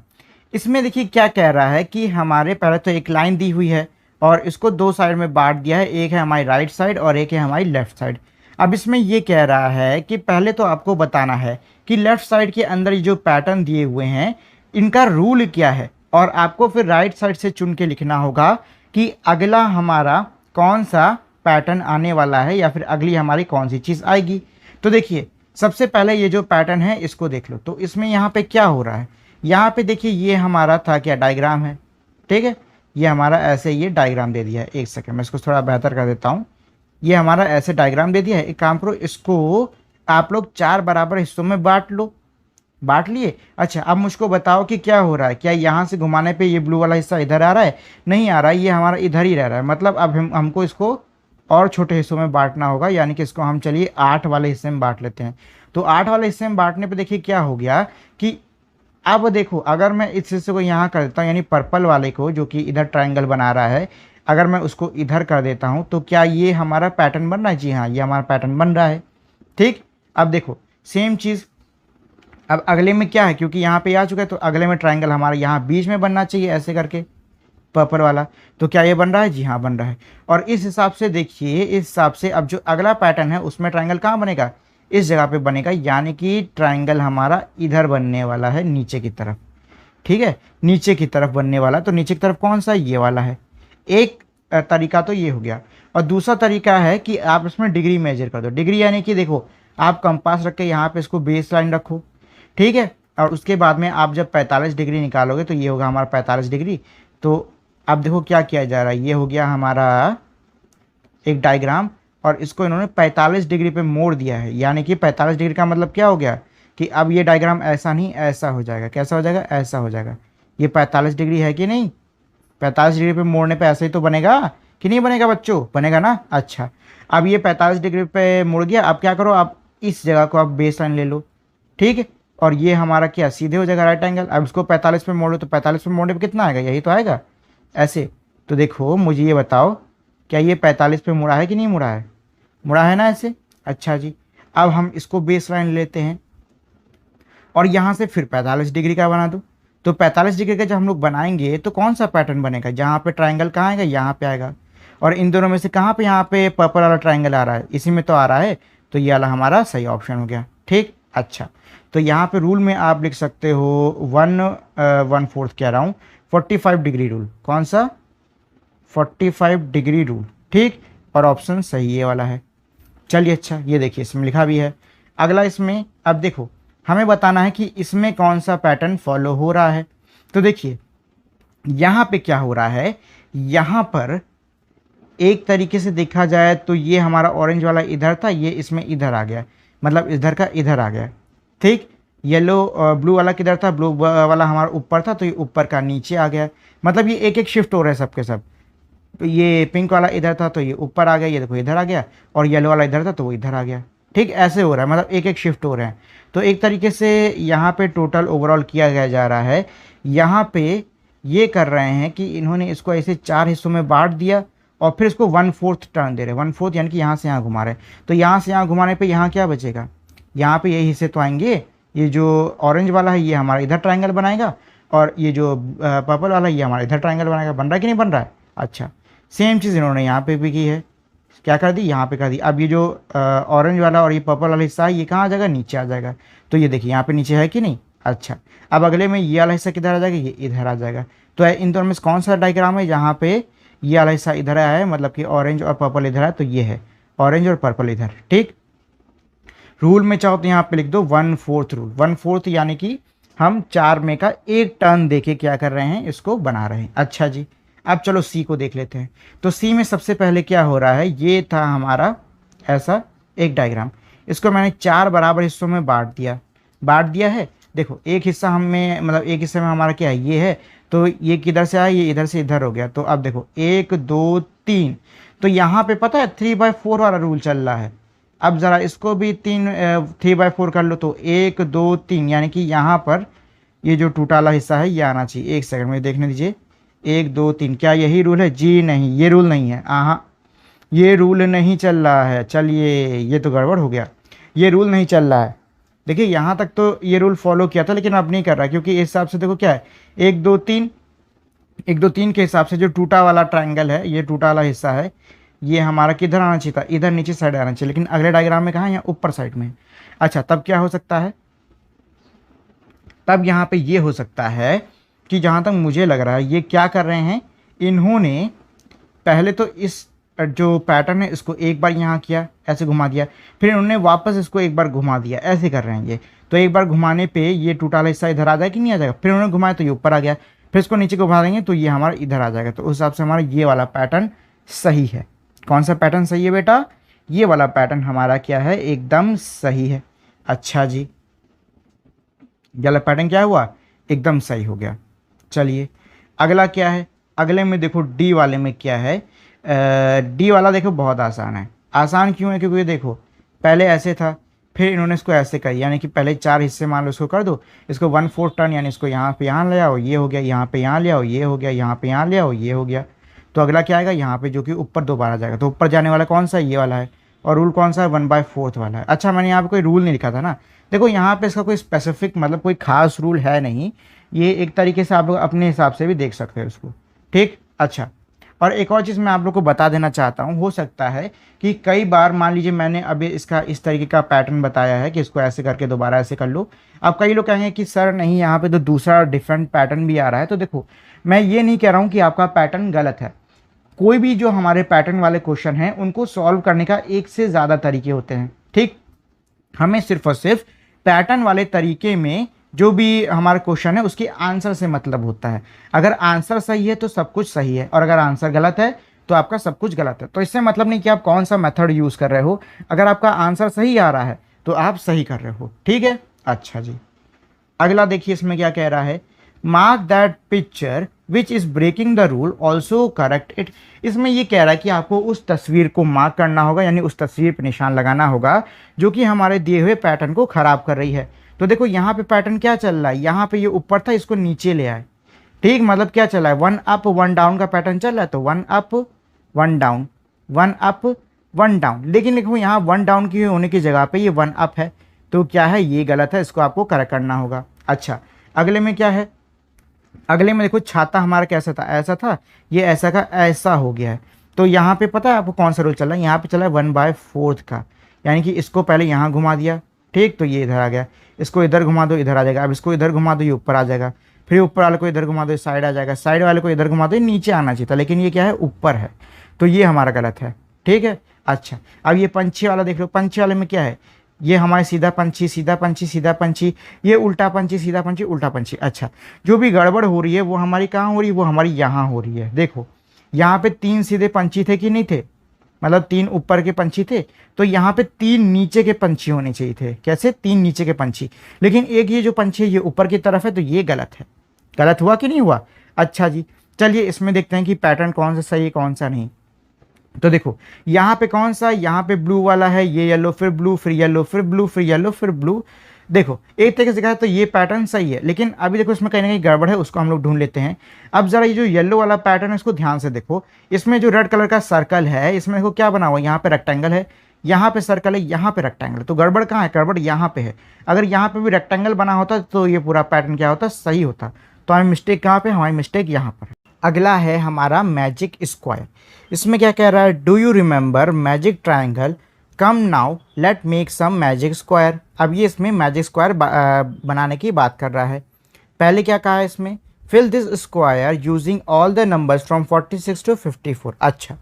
इसमें देखिए क्या कह रहा है कि हमारे पहले तो एक लाइन दी हुई है और इसको दो साइड में बांट दिया है, एक है हमारी राइट साइड और एक है हमारी लेफ्ट साइड। अब इसमें ये कह रहा है कि पहले तो आपको बताना है कि लेफ्ट साइड के अंदर जो पैटर्न दिए हुए हैं इनका रूल क्या है, और आपको फिर राइट साइड से चुन के लिखना होगा कि अगला हमारा कौन सा पैटर्न आने वाला है या फिर अगली हमारी कौन सी चीज़ आएगी। तो देखिए सबसे पहले ये जो पैटर्न है इसको देख लो। तो इसमें यहाँ पे क्या हो रहा है, यहाँ पे देखिए ये हमारा था क्या, डायग्राम है, ठीक है, ये हमारा ऐसे ये डायग्राम दे दिया है। एक सेकंड मैं इसको थोड़ा बेहतर कर देता हूँ। ये हमारा ऐसे डायग्राम दे दिया है। एक काम करो, इसको आप लोग 4 बराबर हिस्सों में बांट लो, बांट लिए। अच्छा अब मुझको बताओ कि क्या हो रहा है, क्या यहाँ से घुमाने पे ये ब्लू वाला हिस्सा इधर आ रहा है, नहीं आ रहा है, ये हमारा इधर ही रह रहा है। मतलब अब हमको इसको और छोटे हिस्सों में बांटना होगा, यानी कि इसको हम चलिए 8 वाले हिस्से में बांट लेते हैं। तो 8 वाले हिस्से में बांटने पे देखिए क्या हो गया कि अब देखो अगर मैं इस हिस्से को यहाँ कर देता हूँ, यानी पर्पल वाले को जो कि इधर ट्रायंगल बना रहा है, अगर मैं उसको इधर कर देता हूँ तो क्या ये हमारा पैटर्न बन रहा है, जी हाँ ये हमारा पैटर्न बन रहा है, ठीक। अब देखो सेम चीज़ अब अगले में क्या है, क्योंकि यहाँ पे आ चुका है तो अगले में ट्राइंगल हमारा यहाँ बीच में बनना चाहिए ऐसे करके पर्पल वाला। तो क्या ये बन रहा है? जी हाँ बन रहा है। और इस हिसाब से देखिए, इस हिसाब से अब जो अगला पैटर्न है उसमें ट्राइंगल कहाँ बनेगा? इस जगह पे बनेगा, यानी कि ट्राइंगल हमारा इधर बनने वाला है नीचे की तरफ। ठीक है, नीचे की तरफ बनने वाला। तो नीचे की तरफ कौन सा? ये वाला है। एक तरीका तो ये हो गया। और दूसरा तरीका है कि आप इसमें डिग्री मेजर कर दो। डिग्री यानी कि देखो, आप कंपास रख के यहाँ पे इसको बेस लाइन रखो, ठीक है, और उसके बाद में आप जब 45 डिग्री निकालोगे तो ये होगा हमारा 45 डिग्री। तो अब देखो क्या किया जा रहा है, ये हो गया हमारा एक डायग्राम, और इसको इन्होंने 45 डिग्री पे मोड़ दिया है। यानी कि 45 डिग्री का मतलब क्या हो गया कि अब ये डायग्राम ऐसा नहीं ऐसा हो जाएगा। कैसा हो जाएगा? ऐसा हो जाएगा। ये 45 डिग्री है कि नहीं? 45 डिग्री पे मोड़ने पे ऐसे ही तो बनेगा कि नहीं बनेगा बच्चों? बनेगा ना। अच्छा, अब ये 45 डिग्री पे मुड़ गया। अब क्या करो, आप इस जगह को आप बेस लाइन ले लो, ठीक है, और ये हमारा क्या सीधे हो जाएगा राइट एंगल। अब इसको 45 पे मोड़ो तो 45 पे मोड़ने पे कितना आएगा? यही तो आएगा ऐसे। तो देखो मुझे ये बताओ, क्या ये 45 पे मुड़ा है कि नहीं मुड़ा है? मुड़ा है ना ऐसे। अच्छा जी, अब हम इसको बेस लाइन लेते हैं और यहाँ से फिर 45 डिग्री का बना दो। तो 45 डिग्री का जब हम लोग बनाएंगे तो कौन सा पैटर्न बनेगा? जहाँ पे ट्राइंगल कहाँ आएगा? यहाँ पे आएगा। और इन दोनों में से कहाँ पे यहाँ पे पर्पल वाला ट्राइंगल आ रहा है? इसी में तो आ रहा है। तो ये वाला हमारा सही ऑप्शन हो गया। ठीक, अच्छा, तो यहाँ पे रूल में आप लिख सकते हो 1/4 कह रहा हूँ, 45 डिग्री रूल। कौन सा? 45 डिग्री रूल। ठीक, और ऑप्शन सही ये वाला है। चलिए, अच्छा, ये देखिए इसमें लिखा भी है। अगला इसमें अब देखो, हमें बताना है कि इसमें कौन सा पैटर्न फॉलो हो रहा है। तो देखिए यहाँ पे क्या हो रहा है, यहाँ पर एक तरीके से देखा जाए तो ये हमारा ऑरेंज वाला इधर था, ये इसमें इधर आ गया, मतलब इधर का इधर आ गया। ठीक, येलो ब्लू वाला किधर था? ब्लू वाला हमारा ऊपर था, तो ये ऊपर का नीचे आ गया। मतलब ये एक एक शिफ्ट हो रहा है सबके सब। तो ये पिंक वाला इधर था तो ये ऊपर आ गया, ये देखो इधर आ गया, और येलो वाला इधर था तो वो इधर आ गया। ठीक, ऐसे हो रहा है, मतलब एक एक शिफ्ट हो रहे हैं। तो एक तरीके से यहाँ पे टोटल ओवरऑल किया गया जा रहा है। यहाँ पे ये कर रहे हैं कि इन्होंने इसको ऐसे 4 हिस्सों में बांट दिया और फिर इसको 1/4 टर्न दे रहे हैं। 1/4 यानी कि यहाँ से यहाँ घुमा रहे हैं। तो यहाँ से यहाँ घुमाने पे यहाँ क्या बचेगा? यहाँ पे यही हिस्से तो आएंगे। ये जो ऑरेंज वाला है ये हमारा इधर ट्राइंगल बनाएगा, और ये जो पर्पल वाला है ये हमारा इधर ट्राइंगल बनाएगा। बन रहा है कि नहीं बन रहा है? अच्छा, सेम चीज़ इन्होंने यहाँ पे भी की है। क्या कर दी? यहाँ पे कर दी। अब ये जो ऑरेंज वाला और ये पर्पल वाला हिस्सा है ये कहाँ आ जाएगा? नीचे आ जाएगा। तो ये देखिए यहाँ पे नीचे है कि नहीं? अच्छा, अब अगले में ये वाला हिस्सा किधर आ जाएगा? ये इधर आ जाएगा। तो इन दोनों में से कौन सा डायग्राम है जहाँ पे ये वाला हिस्सा इधर आया है, मतलब कि ऑरेंज और पर्पल इधर है? तो ये है ऑरेंज और पर्पल इधर। ठीक, रूल में चाहो तो यहाँ पे लिख दो 1/4 रूल। 1/4 यानी कि हम 4 में का एक टर्न देके क्या कर रहे हैं? इसको बना रहे हैं। अच्छा जी, अब चलो सी को देख लेते हैं। तो सी में सबसे पहले क्या हो रहा है, ये था हमारा ऐसा एक डायग्राम। इसको मैंने 4 बराबर हिस्सों में बांट दिया है। देखो एक हिस्सा हमें, मतलब एक हिस्से में हमारा क्या है? ये है। तो ये किधर से आया? ये इधर से इधर हो गया। तो अब देखो 1 2 3। तो यहाँ पे पता है 3/4 वाला रूल चल रहा है। अब ज़रा इसको भी 3/4 कर लो। तो 1 2 3, यानी कि यहाँ पर ये जो टूटा वाला हिस्सा है ये आना चाहिए। एक सेकंड में देखने दीजिए। 1 2 3, क्या यही रूल है? जी नहीं, ये रूल नहीं है। हाँ, ये रूल नहीं चल रहा है। चलिए, ये तो गड़बड़ हो गया, ये रूल नहीं चल रहा है। देखिए यहाँ तक तो ये रूल फॉलो किया था, लेकिन अब नहीं कर रहा, क्योंकि इस हिसाब से देखो क्या है, 1 2 3, 1 2 3 के हिसाब से जो टूटा वाला ट्राइंगल है, ये टूटा वाला हिस्सा है, ये हमारा किधर आना चाहिए था? इधर नीचे साइड आना चाहिए। लेकिन अगले डायग्राम में कहाँ है? यहाँ ऊपर साइड में। अच्छा, तब क्या हो सकता है? तब यहाँ पे ये हो सकता है कि जहाँ तक मुझे लग रहा है ये क्या कर रहे हैं, इन्होंने पहले तो इस जो पैटर्न है इसको एक बार यहाँ किया, ऐसे घुमा दिया, फिर इन्होंने वापस इसको एक बार घुमा दिया, ऐसे कर रहे हैं ये। तो एक बार घुमाने पे ये टूटा वाला हिस्सा इधर आ जाएगा कि नहीं आ जाएगा? फिर उन्होंने घुमाया तो ये ऊपर आ गया, फिर इसको नीचे घुमा देंगे तो ये हमारा इधर आ जाएगा। तो उस हिसाब से हमारा ये वाला पैटर्न सही है। कौन सा पैटर्न सही है बेटा? ये वाला पैटर्न हमारा क्या है? एकदम सही है। अच्छा जी, ये वाला पैटर्न क्या हुआ? एकदम सही हो गया। चलिए, अगला क्या है? अगले में देखो डी वाले में क्या है। डी वाला देखो बहुत आसान है। आसान क्यों है? क्योंकि ये देखो पहले ऐसे था, फिर इन्होंने इसको ऐसे कर, यानी कि पहले 4 हिस्से मान लो इसको कर दो, इसको 1/4 टर्न, यानी इसको यहाँ पे यहाँ ले आओ, ये हो गया, यहाँ पे यहाँ ले आओ, ये हो गया, यहाँ पे यहाँ ले आओ, ये हो गया। तो अगला क्या आएगा? यहाँ पे जो कि ऊपर दोबारा जाएगा। तो ऊपर जाने वाला कौन सा? ये वाला है। और रूल कौन सा है, 1/4 वाला है। अच्छा, मैंने यहाँ पे कोई रूल नहीं लिखा था ना। देखो यहाँ पे इसका कोई स्पेसिफिक मतलब कोई खास रूल है नहीं, ये एक तरीके से आप लोग अपने हिसाब से भी देख सकते हो इसको, ठीक। अच्छा, और एक और चीज़ मैं आप लोग को बता देना चाहता हूँ, हो सकता है कि कई बार मान लीजिए मैंने अभी इसका इस तरीके का पैटर्न बताया है कि इसको ऐसे करके दोबारा ऐसे कर लो। अब कई लोग कहेंगे कि सर नहीं, यहाँ पे तो दूसरा डिफरेंट पैटर्न भी आ रहा है। तो देखो, मैं ये नहीं कह रहा हूँ कि आपका पैटर्न गलत है। कोई भी जो हमारे पैटर्न वाले क्वेश्चन हैं उनको सॉल्व करने का एक से ज़्यादा तरीके होते हैं, ठीक। हमें सिर्फ और सिर्फ पैटर्न वाले तरीके में जो भी हमारा क्वेश्चन है उसके आंसर से मतलब होता है। अगर आंसर सही है तो सब कुछ सही है, और अगर आंसर गलत है तो आपका सब कुछ गलत है। तो इससे मतलब नहीं कि आप कौन सा मेथड यूज़ कर रहे हो, अगर आपका आंसर सही आ रहा है तो आप सही कर रहे हो, ठीक है। अच्छा जी, अगला देखिए इसमें क्या कह रहा है, mark that picture which is breaking the rule also correct it. इसमें ये कह रहा है कि आपको उस तस्वीर को मार्क करना होगा, यानी उस तस्वीर पर निशान लगाना होगा जो कि हमारे दिए हुए पैटर्न को खराब कर रही है। तो देखो यहाँ पे पैटर्न क्या चल रहा है, यहाँ पे ये ऊपर था, इसको नीचे ले आए, ठीक। मतलब क्या चल रहा है, 1 अप 1 डाउन का पैटर्न चल रहा है। तो 1 अप 1 डाउन, 1 अप 1 डाउन, लेकिन देखो यहाँ 1 डाउन की होने की जगह पे ये 1 अप है, तो क्या है, ये गलत है, इसको आपको करेक्ट करना होगा। अच्छा, अगले में क्या है, अगले में देखो छाता हमारा कैसा था, ऐसा था, ये ऐसा का ऐसा हो गया है। तो यहाँ पे पता है आपको कौन सा रूल चल रहा है, यहाँ पे चला है 1/4 का, यानी कि इसको पहले यहाँ घुमा दिया, ठीक, तो ये इधर आ गया। इसको इधर घुमा दो, इधर आ जाएगा। अब इसको इधर घुमा दो, ये ऊपर आ जाएगा। फिर ऊपर वाले को इधर घुमा दो, साइड आ जाएगा। साइड वाले को इधर घुमा दो, नीचे आना चाहिए था, लेकिन ये क्या है, ऊपर है, तो ये हमारा गलत है, ठीक है। अच्छा, अब ये पंछी वाला देख लो, पंछी वाले में क्या है, ये हमारे सीधा पंछी, सीधा पंछी, सीधा पंछी, ये उल्टा पंछी, सीधा पंछी, उल्टा पंछी। अच्छा, जो भी गड़बड़ हो रही है वो हमारी कहाँ हो रही है, वो हमारी यहाँ हो रही है। देखो यहाँ पे 3 सीधे पंछी थे कि नहीं थे, मतलब 3 ऊपर के पंछी थे, तो यहाँ पे 3 नीचे के पंछी होने चाहिए थे। कैसे, 3 नीचे के पंछी, लेकिन एक ये जो पंछी है ये ऊपर की तरफ है, तो ये गलत है। गलत हुआ कि नहीं हुआ। अच्छा जी, चलिए इसमें देखते हैं कि पैटर्न कौन सा सही है कौन सा नहीं। तो देखो यहाँ पे कौन सा, यहाँ पे ब्लू वाला है, ये येलो, फिर ब्लू, फिर येलो, फिर ब्लू, फिर येलो, फिर ब्लू। देखो एक तरीके से कहा तो ये पैटर्न सही है, लेकिन अभी देखो इसमें कहीं ना कहीं गड़बड़ है, उसको हम लोग ढूंढ लेते हैं। अब जरा ये जो येलो वाला पैटर्न है इसको ध्यान से देखो, इसमें जो रेड कलर का सर्कल है इसमें देखो क्या बना हुआ है, यहाँ पे रेक्टेंगल है, यहाँ पे सर्कल है, यहाँ पे रेक्टेंगल। तो गड़बड़ कहाँ है, गड़बड़ यहाँ पे है। अगर यहाँ पे भी रेक्टेंगल बना होता तो ये पूरा पैटर्न क्या होता, सही होता। तो हमारी मिस्टेक कहाँ पे, हमारी मिस्टेक यहाँ पर है। अगला है हमारा मैजिक स्क्वायर। इसमें क्या कह रहा है, do you remember magic triangle, come now let make some magic square. अब ये इसमें मैजिक स्क्वायर बनाने की बात कर रहा है। पहले क्या कहा है इसमें, fill this square using all the numbers from 46 to 54। अच्छा,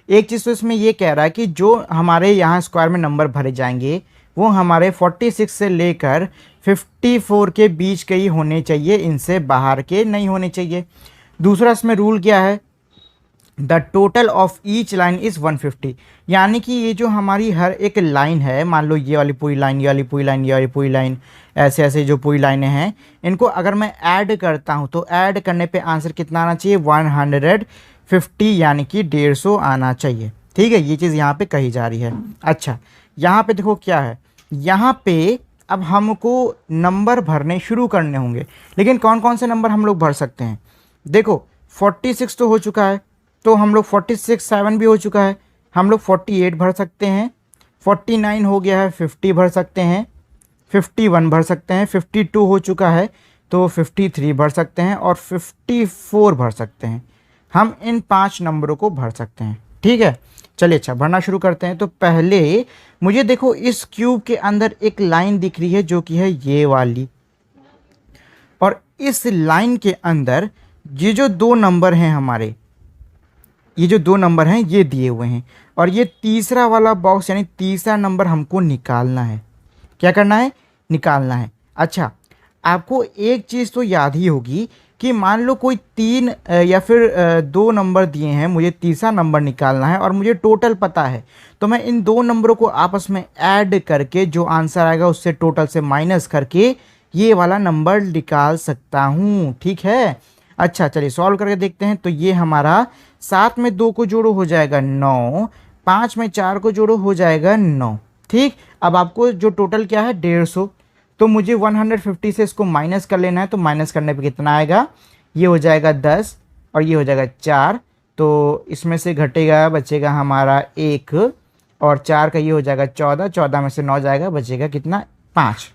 एक चीज़ तो इसमें ये कह रहा है कि जो हमारे यहाँ स्क्वायर में नंबर भरे जाएंगे वो हमारे 46 से लेकर 54 के बीच के ही होने चाहिए, इनसे बाहर के नहीं होने चाहिए। दूसरा इसमें रूल क्या है, the total of each line is 150, यानी कि ये जो हमारी हर एक लाइन है, मान लो ये वाली पूरी लाइन, ये वाली पूरी लाइन, ये वाली पूरी लाइन, ऐसे ऐसे जो पूरी लाइनें हैं, इनको अगर मैं ऐड करता हूँ तो ऐड करने पे आंसर कितना आना चाहिए, 150, यानी कि 150 आना चाहिए, ठीक है। ये चीज़ यहाँ पे कही जा रही है। अच्छा, यहाँ पे देखो क्या है, यहाँ पे अब हमको नंबर भरने शुरू करने होंगे, लेकिन कौन कौन से नंबर हम लोग भर सकते हैं। देखो 46 तो हो चुका है, तो हम लोग 46 7 भी हो चुका है, हम लोग 48 भर सकते हैं, 49 हो गया है, 50 भर सकते हैं, 51 भर सकते हैं, 52 हो चुका है तो 53 भर सकते हैं, और 54 भर सकते हैं। हम इन 5 नंबरों को भर सकते हैं, ठीक है। चलिए अच्छा, भरना शुरू करते हैं। तो पहले मुझे देखो इस क्यूब के अंदर एक लाइन दिख रही है जो कि है ये वाली, और इस लाइन के अंदर ये जो 2 नंबर हैं हमारे, ये जो 2 नंबर हैं ये दिए हुए हैं, और ये तीसरा वाला बॉक्स यानी तीसरा नंबर हमको निकालना है। क्या करना है, निकालना है। अच्छा, आपको एक चीज़ तो याद ही होगी कि मान लो कोई 3 या फिर 2 नंबर दिए हैं, मुझे तीसरा नंबर निकालना है और मुझे टोटल पता है, तो मैं इन 2 नंबरों को आपस में ऐड करके जो आंसर आएगा उससे टोटल से माइनस करके ये वाला नंबर निकाल सकता हूँ, ठीक है। अच्छा चलिए सॉल्व करके देखते हैं। तो ये हमारा 7 में 2 को जोड़ो हो जाएगा 9, 5 में 4 को जोड़ो हो जाएगा 9, ठीक। अब आपको जो टोटल क्या है 150, तो मुझे 150 से इसको माइनस कर लेना है। तो माइनस करने पे कितना आएगा, ये हो जाएगा 10 और ये हो जाएगा 4, तो इसमें से घटेगा बचेगा हमारा 1, और 4 का ये हो जाएगा 14, 14 में से 9 जाएगा, बचेगा कितना 5।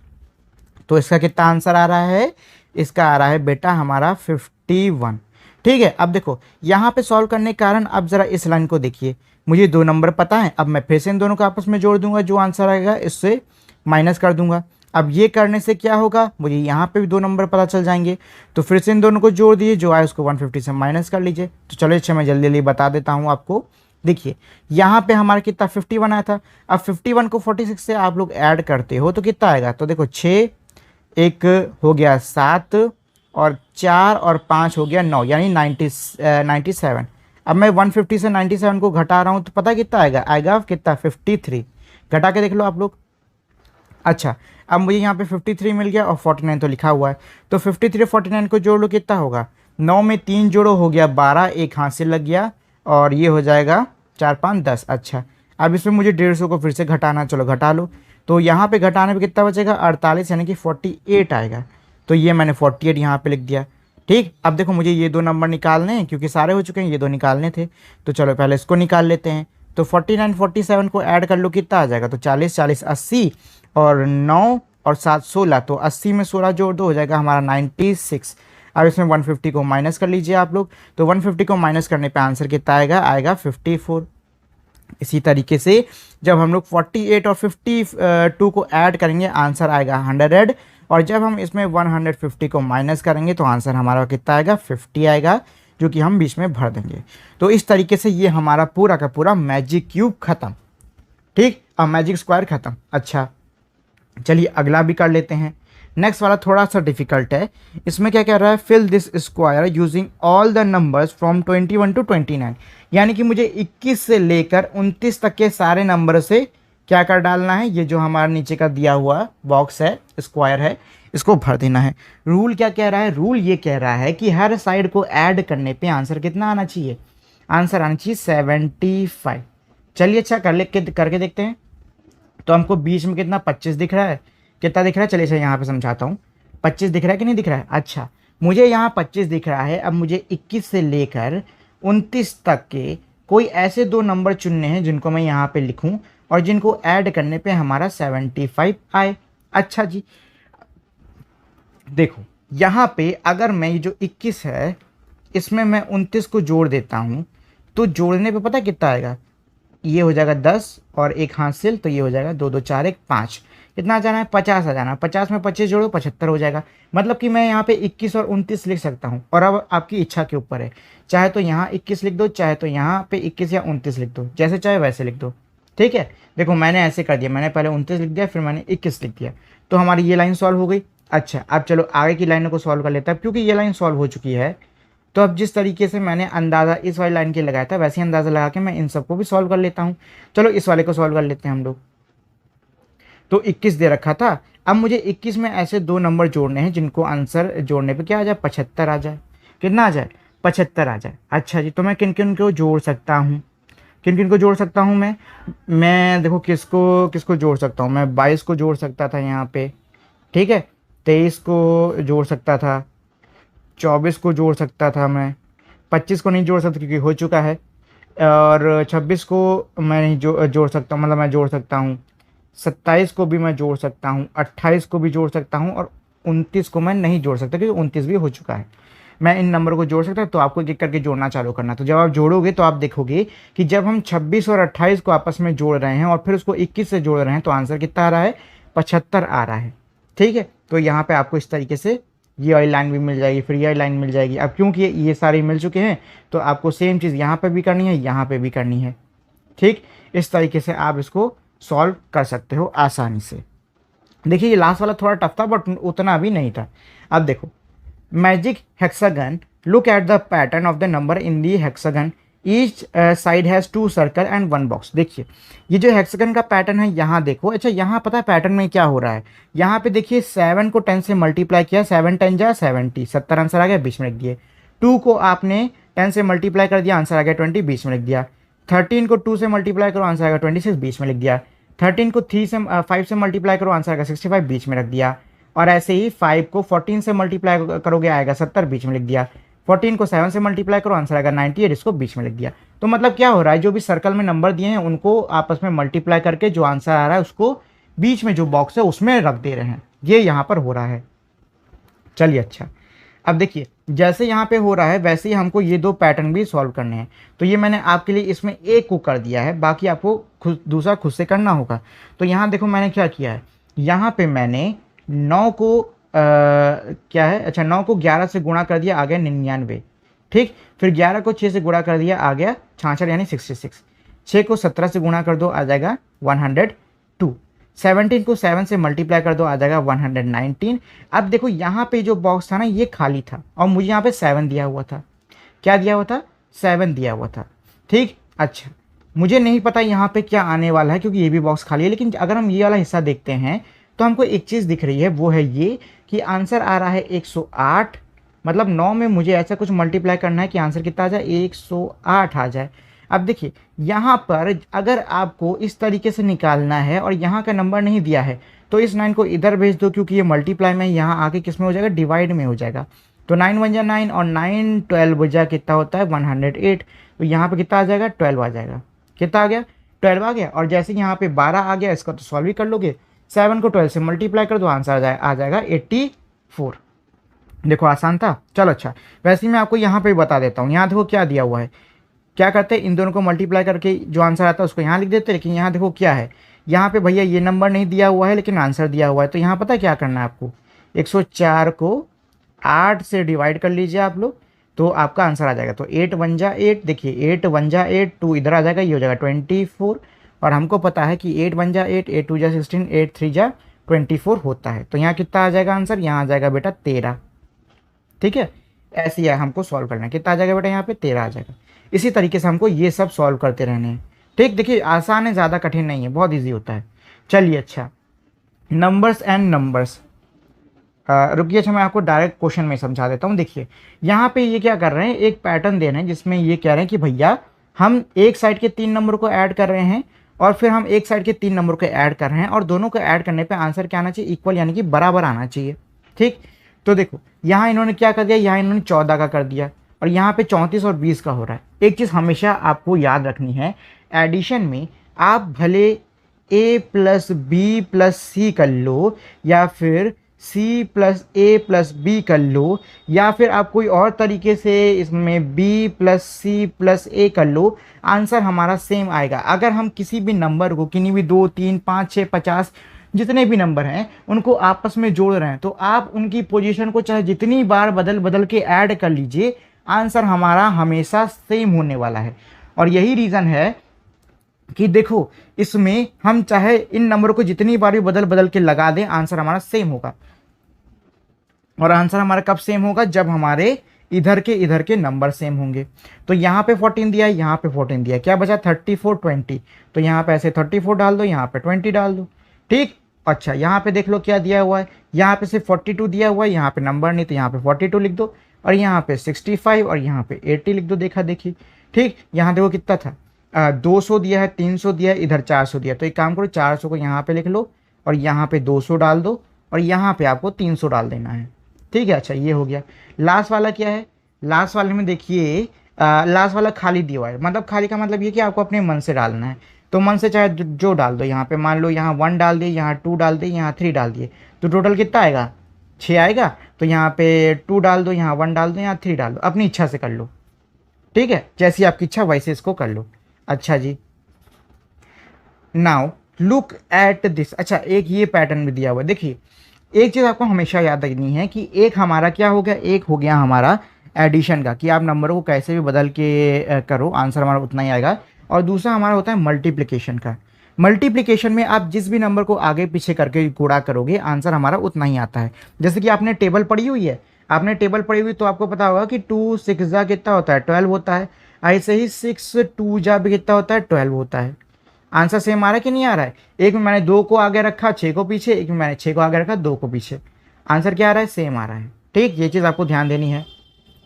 तो इसका कितना आंसर आ रहा है, इसका आ रहा है बेटा हमारा 51। ठीक है, अब देखो यहाँ पे सॉल्व करने के कारण अब ज़रा इस लाइन को देखिए, मुझे 2 नंबर पता है, अब मैं फिर से इन दोनों को आपस में जोड़ दूंगा, जो आंसर आएगा इससे माइनस कर दूंगा। अब ये करने से क्या होगा, मुझे यहाँ पे भी 2 नंबर पता चल जाएंगे, तो फिर से इन दोनों को जोड़ दिए, जो आए उसको 150 से माइनस कर लीजिए। तो चलो अच्छा मैं जल्दी जल्दी बता देता हूँ आपको। देखिए यहाँ पे हमारा कितना 51 आया था, अब 51 को 46 से आप लोग ऐड करते हो तो कितना आएगा, तो देखो 6, एक हो गया 7 और 4 और 5 हो गया 9, यानी 97। अब मैं 150 से 97 को घटा रहा हूँ तो पता कितना आएगा, आएगा कितना 53। घटा के देख लो आप लोग। अच्छा अब मुझे यहाँ पे 53 मिल गया और 49 तो लिखा हुआ है, तो 53 49 को जोड़ लो कितना होगा, 9 में 3 जोड़ो हो गया 12, एक हाथ से लग गया और ये हो जाएगा 4 5 10। अच्छा अब इसमें मुझे 150 को फिर से घटाना, चलो घटा लो। तो यहाँ पे घटाने पे कितना बचेगा 48, यानी कि 48 आएगा। तो ये मैंने 48 यहाँ पे लिख दिया। ठीक, अब देखो मुझे ये 2 नंबर निकालने हैं क्योंकि सारे हो चुके हैं, ये 2 निकालने थे, तो चलो पहले इसको निकाल लेते हैं। तो 49 47 को ऐड कर लो कितना आ जाएगा, तो 40 40 80 और 9 और 7 16, तो 80 में 16 जोड़ दो हो जाएगा हमारा 96। अब इसमें 150 को माइनस कर लीजिए आप लोग, तो 150 को माइनस करने पे आंसर कितना आएगा, आएगा 54। इसी तरीके से जब हम लोग 48 और 52 को ऐड करेंगे आंसर आएगा 100, और जब हम इसमें 150 को माइनस करेंगे तो आंसर हमारा कितना आएगा 50 आएगा, जो कि हम बीच में भर देंगे। तो इस तरीके से ये हमारा पूरा का पूरा मैजिक क्यूब खत्म। ठीक, अब मैजिक स्क्वायर खत्म। अच्छा चलिए अगला भी कर लेते हैं। नेक्स्ट वाला थोड़ा सा डिफिकल्ट है, इसमें क्या कह रहा है, fill this square using all the numbers from 21 to 29, यानी कि मुझे 21 से लेकर 29 तक के सारे नंबर से क्या कर डालना है, ये जो हमारा नीचे का दिया हुआ बॉक्स है स्क्वायर है, इसको भर देना है। रूल क्या कह रहा है, रूल ये कह रहा है कि हर साइड को ऐड करने पे आंसर कितना आना चाहिए, आंसर आना चाहिए 75। चलिए अच्छा करके देखते हैं। तो हमको बीच में कितना 25 दिख रहा है, कितना दिख रहा है, चलिए सर यहाँ पे समझाता हूँ। 25 दिख रहा है कि नहीं दिख रहा है। अच्छा मुझे यहाँ 25 दिख रहा है, अब मुझे 21 से लेकर 29 तक के कोई ऐसे 2 नंबर चुनने हैं जिनको मैं यहाँ पे लिखूँ और जिनको ऐड करने पे हमारा 75 आए। अच्छा जी देखो यहाँ पे अगर मैं ये जो 21 है इसमें मैं 29 को जोड़ देता हूँ तो जोड़ने पे पता कितना आएगा, ये हो जाएगा 10 और एक हासिल, तो ये हो जाएगा 2 2 4 1 5, कितना आ जाना है 50 आ जाना है। 50 में 25 जोड़ो 75 हो जाएगा। मतलब कि मैं यहाँ पे 21 और 29 लिख सकता हूँ, और अब आपकी इच्छा के ऊपर है, चाहे तो यहाँ 21 लिख दो, चाहे तो यहाँ पे 21 या 29 लिख दो, जैसे चाहे वैसे लिख दो। ठीक है, देखो मैंने ऐसे कर दिया, मैंने पहले 29 लिख दिया फिर मैंने 21 लिख दिया, तो हमारी ये लाइन सॉल्व हो गई। अच्छा अब चलो आगे की लाइनों को सॉल्व कर लेते हैं, क्योंकि ये लाइन सॉल्व हो चुकी है। तो अब जिस तरीके से मैंने अंदाज़ा इस वाली लाइन के लगाया था वैसे ही अंदाज़ा लगा के मैं इन सबको भी सॉल्व कर लेता हूँ। चलो इस वाले को सॉल्व कर लेते हैं हम लोग। तो 21 दे रखा था, अब मुझे 21 में ऐसे 2 नंबर जोड़ने हैं जिनको आंसर जोड़ने पे क्या आ जाए 75 आ जाए। कितना आ जाए 75 आ जाए। अच्छा जी तो मैं किन किन को जोड़ सकता हूँ, किन किन को जोड़ सकता हूँ मैं देखो किसको किसको जोड़ सकता हूँ, मैं 22 को जोड़ सकता था यहाँ पे, ठीक है, 23 को जोड़ सकता था, 24 को जोड़ सकता था मैं, 25 को नहीं जोड़ सकता क्योंकि हो चुका है, और 26 को मैं नहीं जोड़ सकता, मतलब मैं जोड़ सकता हूँ, 27 को भी मैं जोड़ सकता हूँ, 28 को भी जोड़ सकता हूँ, और 29 को मैं नहीं जोड़ सकता क्योंकि 29 भी हो चुका है। मैं इन नंबर को जोड़ सकता हूँ, तो आपको एक एक करके जोड़ना चालू करना। तो जब आप जोड़ोगे तो आप देखोगे कि जब हम 26 और 28 को आपस में जोड़ रहे हैं और फिर उसको 21 से जोड़ रहे हैं तो आंसर कितना आ रहा है 75 आ रहा है। ठीक है, तो यहाँ पे आपको इस तरीके से ये वाली लाइन भी मिल जाएगी, फिर ये लाइन मिल जाएगी। अब क्योंकि ये सारे मिल चुके हैं तो आपको सेम चीज़ यहाँ पे भी करनी है, यहाँ पे भी करनी है। ठीक, इस तरीके से आप इसको सॉल्व कर सकते हो आसानी से। देखिए ये लास्ट वाला थोड़ा टफ था बट उतना भी नहीं था। अब देखो magic hexagon, look at the pattern of the number in the hexagon, each side has 2 circle and 1 box. देखिए ये जो हेक्सागन का पैटर्न है यहाँ देखो। अच्छा यहाँ पता है पैटर्न में क्या हो रहा है, यहाँ पे देखिए 7 को 10 से मल्टीप्लाई किया, 7 10 जा 70, 70 आंसर आ गया, बीच में लिख दिए। 2 को आपने 10 से मल्टीप्लाई कर दिया, आंसर आ गया 20, बीच में लिख दिया। 13 को 2 से मल्टीप्लाई करो, आंसर आएगा 26, बीच में लिख दिया। 13 को 5 से मल्टीप्लाई करो, आंसर आएगा 65, बीच में रख दिया। और ऐसे ही 5 को 14 से मल्टीप्लाई करोगे आएगा 70, बीच में लिख दिया। 14 को 7 से मल्टीप्लाई करो, आंसर आएगा 98, इसको बीच में लिख दिया। तो मतलब क्या हो रहा है, जो भी सर्कल में नंबर दिए हैं उनको आपस में मल्टीप्लाई करके जो आंसर आ रहा है उसको बीच में जो बॉक्स है उसमें रख दे रहे हैं, ये यहाँ पर हो रहा है। चलिए अच्छा, अब देखिए जैसे यहाँ पे हो रहा है वैसे ही हमको ये दो पैटर्न भी सॉल्व करने हैं। तो ये मैंने आपके लिए इसमें एक को कर दिया है, बाकी आपको खुद दूसरा खुद से करना होगा। तो यहाँ देखो मैंने क्या किया है, यहाँ पे मैंने 9 को क्या है, अच्छा 9 को 11 से गुणा कर दिया, आ गया 99। ठीक, फिर 11 को 6 से गुणा कर दिया, आ गया 66 यानी 66। 6 को 17 से गुणा कर दो, आ जाएगा 102। 17 को 7 से मल्टीप्लाई कर दो, आ जाएगा 119। अब देखो यहाँ पे जो बॉक्स था ना ये खाली था और मुझे यहाँ पे 7 दिया हुआ था। क्या दिया हुआ था? 7 दिया हुआ था। ठीक, अच्छा मुझे नहीं पता यहाँ पे क्या आने वाला है क्योंकि ये भी बॉक्स खाली है, लेकिन अगर हम ये वाला हिस्सा देखते हैं तो हमको एक चीज़ दिख रही है, वो है ये कि आंसर आ रहा है 108। मतलब 9 में मुझे ऐसा कुछ मल्टीप्लाई करना है कि आंसर कितना आ जाए, 108 आ जाए। अब देखिए यहाँ पर अगर आपको इस तरीके से निकालना है और यहाँ का नंबर नहीं दिया है तो इस 9 को इधर भेज दो, क्योंकि ये मल्टीप्लाई में यहाँ आके किस में हो जाएगा, डिवाइड में हो जाएगा। तो 9 वन जा 9 और 9 12 बजा कितना होता है 108। तो यहाँ पे कितना आ जाएगा, 12 आ जाएगा। कितना आ गया, 12 आ गया। और जैसे यहाँ पे 12 आ गया, इसका तो सॉल्व ही कर लोगे। 7 को 12 से मल्टीप्लाई कर दो, आंसर आ जाएगा 84। देखो आसान था। चलो अच्छा, वैसे ही मैं आपको यहाँ पे बता देता हूँ। यहाँ देखो क्या दिया हुआ है, क्या करते हैं इन दोनों को मल्टीप्लाई करके जो आंसर आता है उसको यहाँ लिख देते हैं। लेकिन यहाँ देखो क्या है, यहाँ पे भैया ये नंबर नहीं दिया हुआ है लेकिन आंसर दिया हुआ है। तो यहाँ पता है क्या करना है आपको, 104 को 8 से डिवाइड कर लीजिए आप लोग, तो आपका आंसर आ जाएगा। तो 8 वन जा 8, देखिए 8 वन जा 8, 2 इधर आ जाएगा, ये हो जाएगा 24। और हमको पता है कि 8 वन जा 8, 8 टू जा 16, 8 थ्री जा 24 होता है। तो यहाँ कितना आ जाएगा आंसर, यहाँ आ जाएगा बेटा 13। ठीक है, ऐसे ही हमको सॉल्व करना है। कितना आ जाएगा बेटा, यहाँ पे 13 आ जाएगा। इसी तरीके से हमको ये सब सॉल्व करते रहने हैं। ठीक, देखिए आसान है, ज़्यादा कठिन नहीं है, बहुत इजी होता है। चलिए अच्छा, नंबर्स एंड नंबर्स, रुकिए अच्छा मैं आपको डायरेक्ट क्वेश्चन में समझा देता हूँ। देखिए यहाँ पे ये क्या कर रहे हैं, एक पैटर्न दे रहे हैं जिसमें ये कह रहे हैं कि भैया हम एक साइड के 3 नंबर को ऐड कर रहे हैं और फिर हम एक साइड के 3 नंबर को ऐड कर रहे हैं और दोनों को ऐड करने पे आंसर क्या आना चाहिए, इक्वल यानी कि बराबर आना चाहिए। ठीक, तो देखो यहाँ इन्होंने क्या कर दिया, यहाँ इन्होंने 14 का कर दिया और यहाँ पे 34 और 20 का हो रहा है। एक चीज़ हमेशा आपको याद रखनी है, एडिशन में आप भले a प्लस बी प्लस सी कर लो या फिर c प्लस ए प्लस बी कर लो या फिर आप कोई और तरीके से इसमें b प्लस सी प्लस ए कर लो, आंसर हमारा सेम आएगा। अगर हम किसी भी नंबर को, किन्हीं भी 2 3 5 6 50 जितने भी नंबर हैं उनको आपस में जोड़ रहे हैं, तो आप उनकी पोजीशन को चाहे जितनी बार बदल बदल के ऐड कर लीजिए, आंसर हमारा हमेशा सेम होने वाला है। और यही रीज़न है कि देखो इसमें हम चाहे इन नंबर को जितनी बार भी बदल बदल के लगा दें, आंसर हमारा सेम होगा। और आंसर हमारा कब सेम होगा, जब हमारे इधर के नंबर सेम होंगे। तो यहाँ पे 14 दिया है, यहाँ पे 14 दिया है, क्या बचा 34 20। तो यहाँ पे ऐसे 34 डाल दो, यहाँ पे 20 डाल दो। ठीक, अच्छा यहाँ पे देख लो क्या दिया हुआ है, यहाँ पे सिर्फ 42 दिया हुआ है, यहाँ पे नंबर नहीं तो यहाँ पे 42 लिख दो और यहाँ पे 65 और यहाँ पे 80 लिख दो, देखा देखी। ठीक, यहाँ देखो कितना था, 200 दिया है, 300 दिया है, इधर 400 दिया। तो एक काम करो, 400 को यहाँ पे लिख लो और यहाँ पे 200 डाल दो और यहाँ पे आपको 300 डाल देना है। ठीक है, अच्छा ये हो गया। लास्ट वाला क्या है, लास्ट वाले में देखिए लास्ट वाला खाली दिया हुआ है। मतलब खाली का मतलब ये कि आपको अपने मन से डालना है, तो मन से चाहे जो डाल दो। यहाँ पे मान लो यहाँ 1 डाल दिए, यहाँ 2 डाल दिए, यहाँ 3 डाल दिए, तो टोटल कितना आएगा, 6 आएगा। तो यहाँ पे 2 डाल दो, यहाँ 1 डाल दो, यहाँ 3 डाल दो, अपनी इच्छा से कर लो। ठीक है, जैसी आपकी इच्छा वैसे इसको कर लो। अच्छा जी, नाउ लुक एट दिस। अच्छा एक ये पैटर्न भी दिया हुआ है। देखिए एक चीज़ आपको हमेशा याद रखनी है कि एक हमारा क्या हो गया, एक हो गया हमारा एडिशन का, कि आप नंबरों को कैसे भी बदल के करो आंसर हमारा उतना ही आएगा। और दूसरा हमारा होता है मल्टीप्लिकेशन का। मल्टीप्लिकेशन में आप जिस भी नंबर को आगे पीछे करके गुणा करोगे, आंसर हमारा उतना ही आता है। जैसे कि आपने टेबल पढ़ी हुई है, आपने टेबल पढ़ी हुई तो आपको पता होगा कि 2 6 जा कितना होता है, 12 होता है। ऐसे ही 6 2 जा भी कितना होता है, 12 होता है। आंसर सेम आ रहा है कि नहीं आ रहा है। एक में मैंने 2 को आगे रखा 6 को पीछे, एक में मैंने 6 को आगे रखा 2 को पीछे, आंसर क्या आ रहा है, सेम आ रहा है। ठीक, ये चीज़ आपको ध्यान देनी है।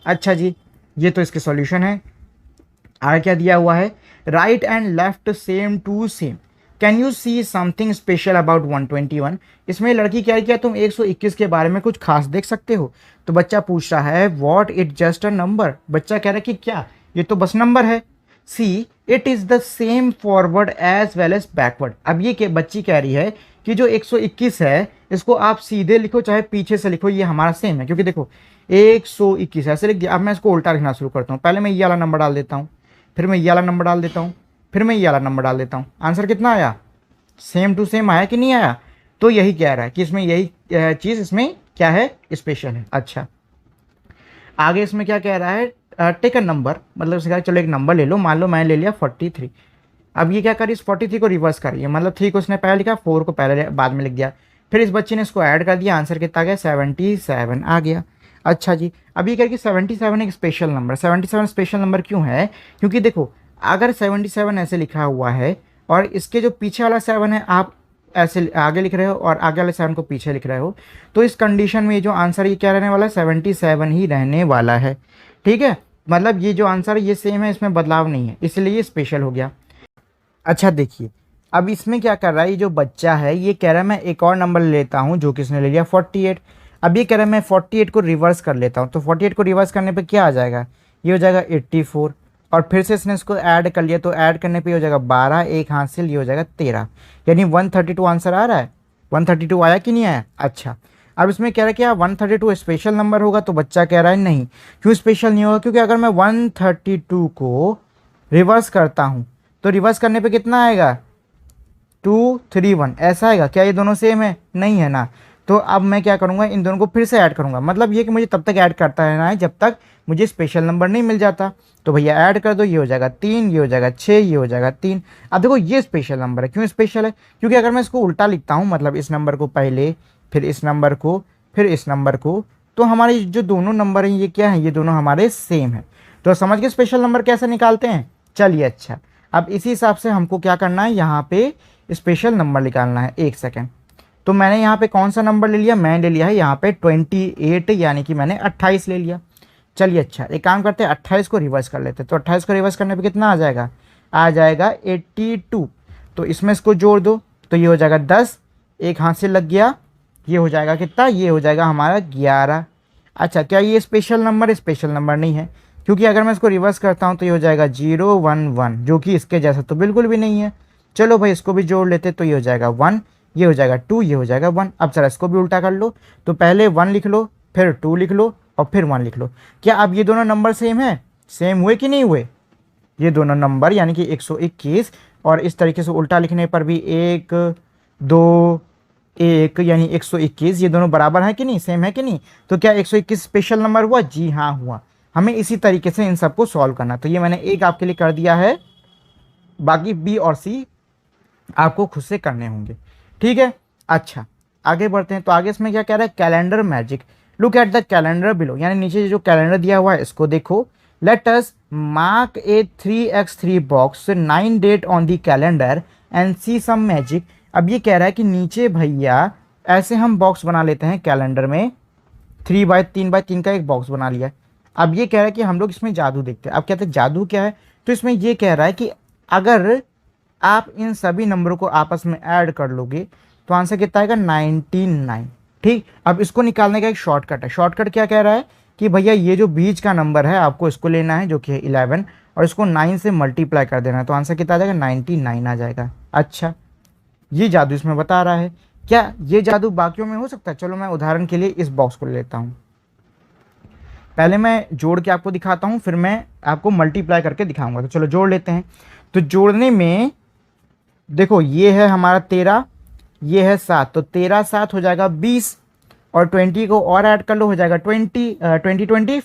अच्छा जी, ये तो इसके सॉल्यूशन है। आगे क्या दिया हुआ है, right and left same to same, can you see something special about 121। इसमें लड़की कह रही क्या तुम 121 के बारे में कुछ खास देख सकते हो। तो बच्चा पूछ रहा है what it just a number. बच्चा कह रहा है कि क्या ये तो बस नंबर है। See it is the same forward as well as backward. अब ये बच्ची कह रही है कि जो 121 है इसको आप सीधे लिखो चाहे पीछे से लिखो, ये हमारा सेम है। क्योंकि देखो 121 ऐसे लिख दिया। अब मैं इसको उल्टा लिखना शुरू करता हूँ। पहले मैं ये वाला नंबर डाल देता हूँ, फिर मैं ये वाला नंबर डाल देता हूँ, फिर मैं ये वाला नंबर डाल देता हूँ। आंसर कितना आया? सेम टू सेम आया कि नहीं आया? तो यही कह रहा है कि इसमें यही चीज़ इसमें क्या है, स्पेशल है। अच्छा, आगे इसमें क्या कह रहा है, टेक अ नंबर, मतलब उसने कहा चलो एक नंबर ले लो। मान लो मैं ले लिया 43। अब ये क्या करी, इस 43 को रिवर्स करिए, मतलब 3 को उसने पहले लिखा, 4 को पहले बाद में लिख दिया। फिर इस बच्चे ने इसको ऐड कर दिया, आंसर कितना आ गया, 77 आ गया। अच्छा जी, अब ये कह कि 77 एक स्पेशल नंबर। 77 स्पेशल नंबर क्यों है? क्योंकि देखो अगर 77 ऐसे लिखा हुआ है और इसके जो पीछे वाला 7 है आप ऐसे आगे लिख रहे हो और आगे वाले 7 को पीछे लिख रहे हो, तो इस कंडीशन में ये जो आंसर ये क्या रहने वाला है, 77 ही रहने वाला है। ठीक है, मतलब ये जो आंसर है ये सेम है, इसमें बदलाव नहीं है, इसलिए ये स्पेशल हो गया। अच्छा देखिए, अब इसमें क्या कर रहा है, ये जो बच्चा है ये कह रहा है मैं एक और नंबर लेता हूँ, जो कि इसने ले लिया 48। अब ये कह रहा है मैं 48 को रिवर्स कर लेता हूँ। तो 48 को रिवर्स करने पे क्या आ जाएगा, ये हो जाएगा 84। और फिर से इसने इसको ऐड कर लिया, तो ऐड करने पे हो जाएगा 12, एक हासिल, ये हो जाएगा 13, यानी 132 आंसर आ रहा है। 132 आया कि नहीं आया? अच्छा, अब इसमें कह रहा है कि 132 स्पेशल नंबर होगा, तो बच्चा कह रहा है नहीं। क्यों स्पेशल नहीं होगा? क्योंकि अगर मैं 132 को रिवर्स करता हूँ तो रिवर्स करने पे कितना आएगा, 231 ऐसा आएगा। क्या ये दोनों सेम है? नहीं है ना। तो अब मैं क्या करूँगा, इन दोनों को फिर से ऐड करूँगा। मतलब ये कि मुझे तब तक ऐड करता रहना है जब तक मुझे स्पेशल नंबर नहीं मिल जाता। तो भैया ऐड कर दो, ये हो जाएगा 3, ये हो जाएगा 6, ये हो जाएगा 3। अब देखो ये स्पेशल नंबर है। क्यों स्पेशल है? क्योंकि अगर मैं इसको उल्टा लिखता हूँ, मतलब इस नंबर को पहले, फिर इस नंबर को, फिर इस नंबर को, तो हमारे जो दोनों नंबर हैं ये क्या है, ये दोनों हमारे सेम है। तो समझ के स्पेशल नंबर कैसे निकालते हैं? चलिए अच्छा, अब इसी हिसाब से हमको क्या करना है, यहाँ पे स्पेशल नंबर निकालना है। एक सेकेंड, तो मैंने यहाँ पे कौन सा नंबर ले लिया, मैं ले लिया है यहाँ पे 28, यानी कि मैंने 28 ले लिया। चलिए अच्छा, एक काम करते हैं, 28 को रिवर्स कर लेते हैं। तो 28 को रिवर्स करने पे कितना आ जाएगा, आ जाएगा 82। तो इसमें इसको जोड़ दो, तो ये हो जाएगा 10, एक हाथ से लग गया, ये हो जाएगा कितना, ये हो जाएगा हमारा 11। अच्छा, क्या ये स्पेशल नंबर? स्पेशल नंबर नहीं है, क्योंकि अगर मैं इसको रिवर्स करता हूँ तो ये हो जाएगा 011, जो कि इसके जैसा तो बिल्कुल भी नहीं है। चलो भाई इसको भी जोड़ लेते, तो ये हो जाएगा 1, ये हो जाएगा 2, ये हो जाएगा 1। अब जरा इसको भी उल्टा कर लो, तो पहले 1 लिख लो, फिर 2 लिख लो और फिर 1 लिख लो। क्या अब ये दोनों नंबर सेम है? सेम हुए कि नहीं हुए? ये दोनों नंबर यानी कि 121, और इस तरीके से उल्टा लिखने पर भी 1 2 1 यानी 121, ये दोनों बराबर है कि नहीं, सेम है कि नहीं? तो क्या 121 स्पेशल नंबर हुआ? जी हाँ हुआ। हमें इसी तरीके से इन सबको सॉल्व करना। तो ये मैंने एक आपके लिए कर दिया है, बाकी बी और सी आपको खुद से करने होंगे। ठीक है, अच्छा आगे बढ़ते हैं। तो आगे इसमें क्या कह रहा है, calendar magic, look at the calendar below, यानी नीचे जो कैलेंडर दिया हुआ है इसको देखो। Let us mark a 3x3 box 9 date on the calendar and see some magic. अब ये कह रहा है कि नीचे भैया ऐसे हम बॉक्स बना लेते हैं कैलेंडर में, 3x3 का एक बॉक्स बना लिया। अब ये कह रहा है कि हम लोग इसमें जादू देखते हैं। अब कहते हैं जादू क्या है, तो इसमें ये कह रहा है कि अगर आप इन सभी नंबरों को आपस में ऐड कर लोगे तो आंसर कितना आएगा, 99। ठीक, अब इसको निकालने का एक शॉर्टकट है। शॉर्टकट क्या कह रहा है कि भैया ये जो बीच का नंबर है आपको इसको लेना है, जो कि है 11, और इसको 9 से मल्टीप्लाई कर देना है, तो आंसर कितना आ जाएगा, 99 आ जाएगा। अच्छा, ये जादू इसमें बता रहा है। क्या ये जादू बाकियों में हो सकता है? चलो मैं उदाहरण के लिए इस बॉक्स को ले लेता हूँ। पहले मैं जोड़ के आपको दिखाता हूँ, फिर मैं आपको मल्टीप्लाई करके दिखाऊंगा। तो चलो जोड़ लेते हैं। तो जोड़ने में देखो ये है हमारा 13, ये है 7, तो 13 7 हो जाएगा 20, और 20 को और ऐड कर लो, हो जाएगा 20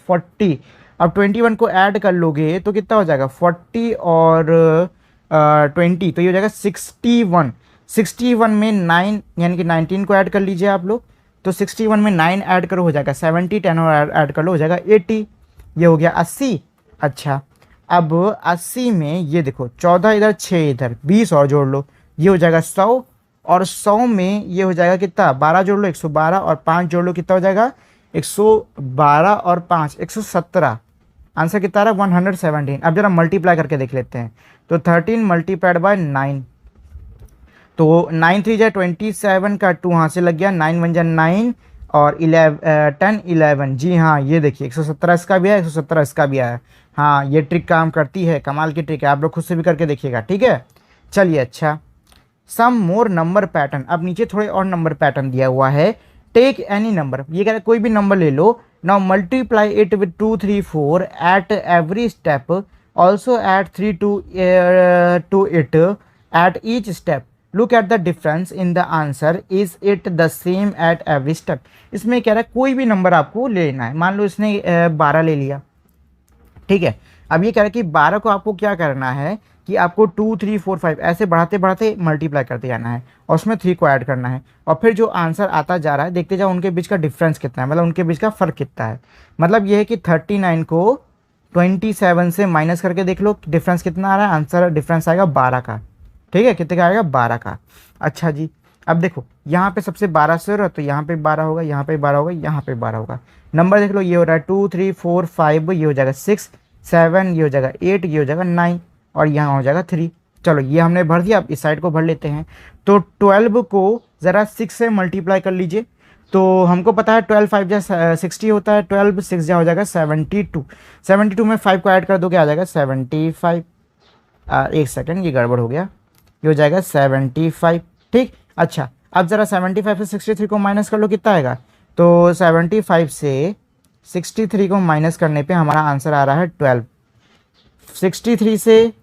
40। अब 21 को ऐड कर लोगे तो कितना हो जाएगा, 40 और 20, तो ये हो जाएगा 61। 61 में 9 यानी कि 19 को ऐड कर लीजिए आप लोग, तो 61 में 9 ऐड करो, हो जाएगा 70, 10 और ऐड कर लो, हो जाएगा 80, ये हो गया 80। अच्छा, अब 80 में ये देखो 14 इधर, 6 इधर, 20 और जोड़ लो, ये हो जाएगा 100, और 100 में ये हो जाएगा कितना, 12 जोड़ लो 112, और 5 जोड़ लो कितना हो जाएगा, 112 और 5 117। आंसर कितना आ रहा है, 117। अब जरा मल्टीप्लाई करके देख लेते हैं। तो 13 मल्टीप्लाइड बाय 9, तो 9 3 जा 27 का 2 हाथ से लग गया, 9 1 जा 9, और 10 11 जी हाँ, ये देखिए 117 इसका भी है, 117 इसका भी है। हाँ, ये ट्रिक काम करती है, कमाल की ट्रिक है, आप लोग खुद से भी करके देखिएगा, ठीक है। चलिए अच्छा, सम मोर नंबर पैटर्न, अब नीचे थोड़े और नंबर पैटर्न दिया हुआ है। टेक एनी नंबर, ये कह रहा है कोई भी नंबर ले लो, now multiply it with 2 3 4 at every step, also at 3 to it at each step, look at the difference in the answer, is it the same at every step. इसमें कह रहा है कोई भी नंबर आपको लेना है, मान लो इसने 12 ले लिया, ठीक है। अब ये कह रहा है कि 12 को आपको क्या करना है कि आपको 2 3 4 5 ऐसे बढ़ाते बढ़ाते मल्टीप्लाई करते जाना है, और उसमें 3 को ऐड करना है, और फिर जो आंसर आता जा रहा है देखते जाओ उनके बीच का डिफरेंस कितना है, मतलब उनके बीच का फ़र्क कितना है। मतलब ये है कि 39 को 27 से माइनस करके देख लो डिफरेंस कितना आ रहा है, आंसर डिफरेंस आएगा 12 का, ठीक है। कितने का आएगा, 12 का। अच्छा जी, अब देखो यहाँ पे सबसे 12 से हो रहा है तो यहाँ पे 12 होगा, यहाँ पे 12 होगा, यहाँ पे 12 होगा। नंबर देख लो, ये हो रहा है 2 3 4 5, ये हो जाएगा 6 7, ये हो जाएगा 8, ये हो जाएगा 9, और यहाँ हो जाएगा 3। चलो ये हमने भर दिया, अब इस साइड को भर लेते हैं। तो 12 को ज़रा 6 से मल्टीप्लाई कर लीजिए, तो हमको पता है 12 5 जा 60 होता है, 12 6 जा हो जाएगा 72, 72 में 5 को ऐड कर दो क्या आ जाएगा 75। एक सेकेंड, ये गड़बड़ हो गया, ये हो जाएगा 75, ठीक। अच्छा, अब ज़रा 75 से 63 को माइनस कर लो, कितना आएगा, तो 75 से 63 को माइनस करने पे हमारा आंसर आ रहा है 12। 63 से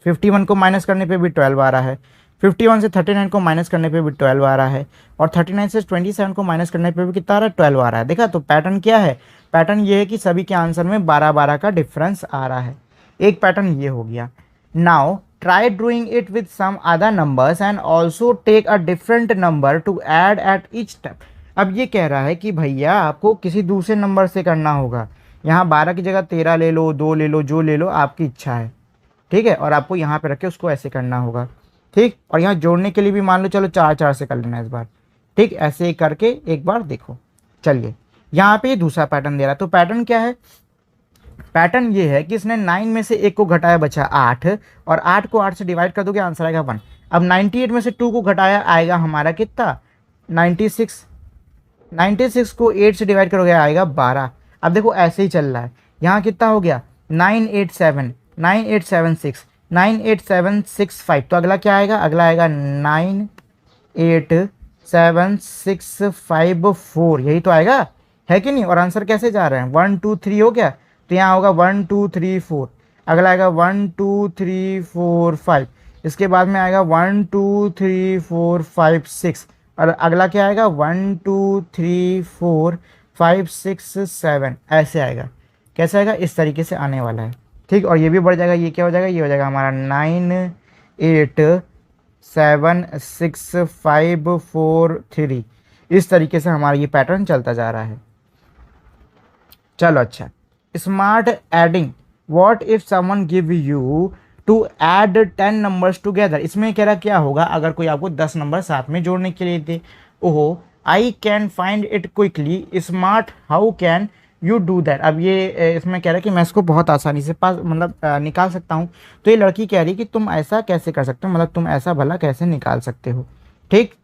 51 को माइनस करने पे भी 12 आ रहा है, 51 से 39 को माइनस करने पे भी 12 आ रहा है, और 39 से 27 को माइनस करने पे भी कितना आ रहा है, 12 आ रहा है। देखा, तो पैटर्न क्या है, पैटर्न ये है कि सभी के आंसर में 12 12 का डिफरेंस आ रहा है। एक पैटर्न ये हो गया। Now try doing it with some other numbers and also take a different number to add at each step. अब ये कह रहा है कि भैया आपको किसी दूसरे नंबर से करना होगा, यहाँ 12 की जगह 13 ले लो, 2 ले लो, जो ले लो आपकी इच्छा है, ठीक है। और आपको यहाँ पे रख के उसको ऐसे करना होगा, ठीक। और यहाँ जोड़ने के लिए भी मान लो चलो 4 4 से कर लेना इस बार, ठीक। ऐसे करके एक बार देखो। चलिए, यहाँ पे दूसरा पैटर्न दे रहा है, तो पैटर्न क्या है, पैटर्न ये है कि इसने 9 में से 1 को घटाया, बचा 8, और 8 को 8 से डिवाइड कर दोगे आंसर आएगा 1। अब 98 में से 2 को घटाया, आएगा हमारा कितना 96, 96 को 8 से डिवाइड करोगे आएगा 12। अब देखो ऐसे ही चल रहा है, यहाँ कितना हो गया 987, 9876, 98765, तो अगला क्या आएगा, अगला आएगा 98765 यही तो आएगा, है कि नहीं। और आंसर कैसे जा रहे हैं, 1 2 3 हो गया, तो यहाँ होगा 1 2 3 4, अगला आएगा 1 2 3 4 5, इसके बाद में आएगा 1 2 3 4 5 6, और अगला क्या आएगा 1 2 3 4 5 6 7, ऐसे आएगा। कैसे आएगा, इस तरीके से आने वाला है, ठीक। और ये भी बढ़ जाएगा, ये क्या हो जाएगा, ये हो जाएगा हमारा 9876543, इस तरीके से हमारा ये पैटर्न चलता जा रहा है। चलो अच्छा, smart adding, what if someone give you to add 10 numbers together. इसमें कह रहा क्या होगा अगर कोई आपको 10 नंबर साथ में जोड़ने के लिए दे। ओहो, I can find it quickly, smart how can you do that. अब ये इसमें कह रहा है कि मैं इसको बहुत आसानी से पास मतलब निकाल सकता हूँ। तो ये लड़की कह रही है कि तुम ऐसा कैसे कर सकते हो, मतलब तुम ऐसा भला कैसे निकाल सकते हो, ठीक।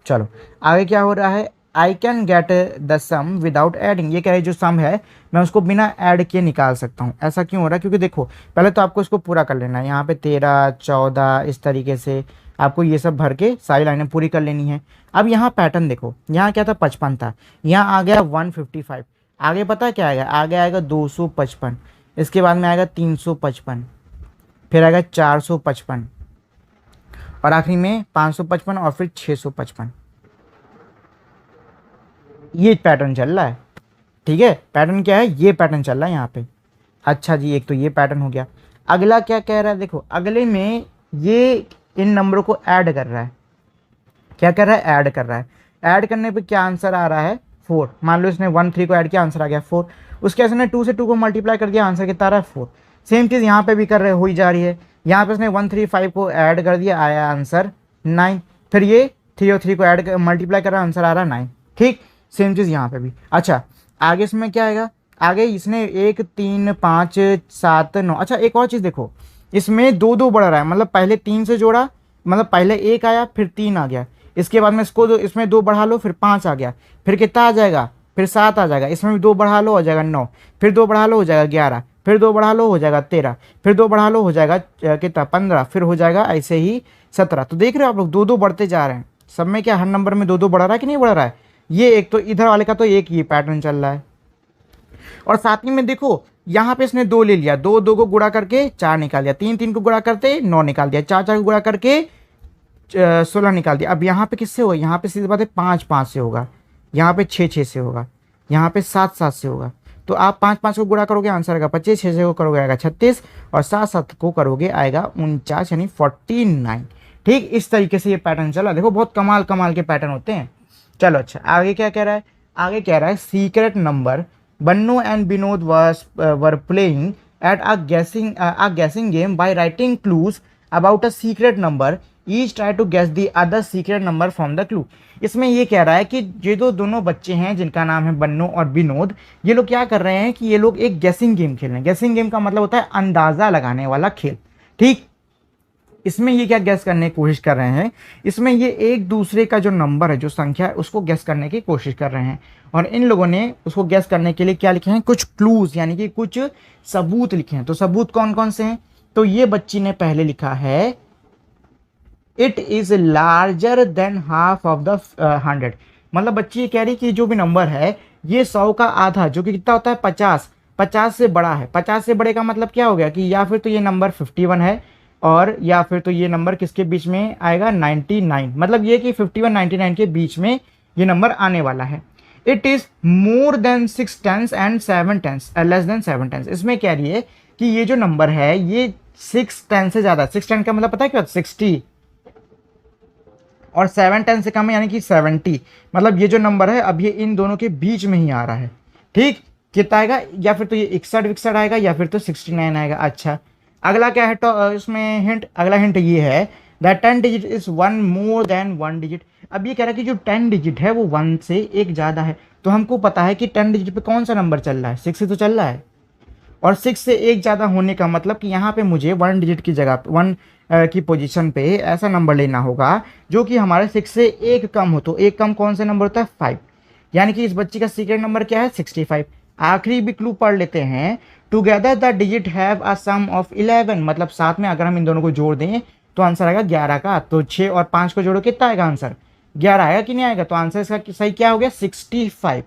चलो आगे क्या हो रहा है, I can get the sum without adding. ये कह रही है जो सम है मैं उसको बिना ऐड किए निकाल सकता हूँ। ऐसा क्यों हो रहा है, क्योंकि देखो पहले तो आपको इसको पूरा कर लेना है, यहाँ पे 13 14 इस तरीके से आपको ये सब भर के सारी लाइनें पूरी कर लेनी है। अब यहाँ पैटर्न देखो, यहाँ क्या था 55 था, यहाँ आ गया 155, आगे पता है क्या आएगा, आगे आएगा 255, इसके बाद में आएगा 355, फिर आएगा 455, और आखिरी में 555 और फिर 655। ये पैटर्न चल रहा है, ठीक है। पैटर्न क्या है, ये पैटर्न चल रहा है यहाँ पे। अच्छा जी, एक तो ये पैटर्न हो गया। अगला क्या कह रहा है, देखो अगले में ये इन नंबरों को ऐड कर रहा है। क्या कर रहा है, ऐड कर रहा है। ऐड करने पे क्या आंसर आ रहा है 4। मान लो इसने 1 3 को ऐड किया, आंसर आ गया 4। उसके इसने 2 से 2 को मल्टीप्लाई कर दिया, आंसर कितना आ रहा है 4। सेम चीज़ यहाँ पे भी कर रहे हो ही जा रही है। यहाँ पे इसने 1 3 5 को ऐड कर दिया, आया आंसर 9। फिर ये 3 और 3 को ऐड मल्टीप्लाई कर रहा है, आंसर आ रहा है 9, ठीक। सेम चीज़ यहाँ पे भी। अच्छा आगे इसमें क्या आएगा, आगे इसने 1 3 5 7 9। अच्छा एक और चीज़ देखो, इसमें 2 2 बढ़ रहा है, मतलब पहले 3 से जोड़ा, मतलब पहले 1 आया फिर 3 आ गया, इसके बाद में इसको इसमें 2 बढ़ा लो, फिर 5 आ गया, फिर कितना आ जाएगा, फिर 7 आ जाएगा, इसमें भी 2 बढ़ा लो हो जाएगा 9, फिर 2 बढ़ा लो हो जाएगा 11, फिर 2 बढ़ा लो हो जाएगा 13, फिर 2 बढ़ा लो हो जाएगा कितना 15, फिर हो जाएगा ऐसे ही 17। तो देख रहे हो आप लोग 2-2 बढ़ते जा रहे हैं। सब में क्या हर नंबर में 2-2 बढ़ रहा है कि नहीं बढ़ रहा है। ये एक तो इधर वाले का तो एक ही पैटर्न चल रहा है। और साथ ही में देखो यहाँ पे इसने 2 ले लिया, 2-2 को गुणा करके 4 निकाल दिया, 3-3 को गुणा करते 9 निकाल दिया, 4-4 को गुणा करके 16 निकाल दिया। अब यहाँ पे किससे होगा, यहाँ पे सीधी बात है 5-5 से होगा, यहाँ पे 6-6 से होगा, यहाँ पे 7-7 से होगा। तो आप 5-5 को गुणा करोगे आंसर आएगा 25, 6 को करोगे आएगा 36 और 7-7 को करोगे आएगा 49 यानी 49। ठीक, इस तरीके से ये पैटर्न चला। देखो बहुत कमाल कमाल के पैटर्न होते हैं। चलो अच्छा, आगे क्या कह रहा है, आगे कह रहा है secret number Bannu and Binod were playing at a guessing game by writing clues about a secret number. Each try to guess the other secret number from the clue. इसमें ये कह रहा है कि ये दोनों बच्चे हैं जिनका नाम है बन्नू और विनोद, ये लोग क्या कर रहे हैं कि ये लोग एक गेसिंग गेम खेल रहे हैं। गेसिंग गेम का मतलब होता है अंदाज़ा लगाने वाला खेल। ठीक, इसमें ये क्या गैस करने की कोशिश कर रहे हैं, इसमें ये एक दूसरे का जो नंबर है, जो संख्या है, उसको गैस करने की कोशिश कर रहे हैं। और इन लोगों ने उसको गैस करने के लिए क्या लिखे हैं, कुछ क्लूज यानी कि कुछ सबूत लिखे हैं। तो सबूत कौन कौन से हैं, तो ये बच्ची ने पहले लिखा है it is larger than half of the 100। मतलब बच्ची ये कह रही कि जो भी नंबर है ये 100 का आधा, जो कि कितना होता है 50 से बड़ा है। 50 से बड़े का मतलब क्या हो गया कि या फिर तो ये नंबर 51 है और या फिर तो ये नंबर किसके बीच में आएगा 99। मतलब ये कि 51 99 के बीच में ये नंबर आने वाला है। It is more than 6 tens and 7 tens less than 7 tens. इसमें कह रही है कि ये जो नंबर है ये 6 टेंस से ज्यादा, 6 टेंस का मतलब पता है क्या, 60 और 7 टेंस से कम है यानी कि 70। मतलब ये जो नंबर है अब ये इन दोनों के बीच में ही आ रहा है। ठीक, कितना आएगा, या फिर तो ये 61 आएगा या फिर तो 69 आएगा। अच्छा, अगला क्या है तो इसमें हिंट, अगला हिंट ये है that 10 digit is 1 more than 1 digit. अब ये कह रहा है कि जो 10 डिजिट है वो 1 से एक ज़्यादा है। तो हमको पता है कि 10 डिजिट पे कौन सा नंबर चल रहा है, 6 से तो चल रहा है। और 6 से एक ज़्यादा होने का मतलब कि यहाँ पे मुझे 1 डिजिट की जगह 1 की पोजीशन पे ऐसा नंबर लेना होगा जो कि हमारे 6 से एक कम हो। तो एक कम कौन सा नंबर होता है 5, यानी कि इस बच्ची का सीक्रेट नंबर क्या है 65। आखिरी भी क्लू पढ़ लेते हैं, together the digit have a sum of 11। मतलब साथ में अगर हम इन दोनों को जोड़ दें तो आंसर आएगा 11 का। तो 6 और 5 को जोड़ो कितना आएगा आंसर, 11 आएगा कि नहीं आएगा। तो आंसर इसका सही क्या हो गया 65।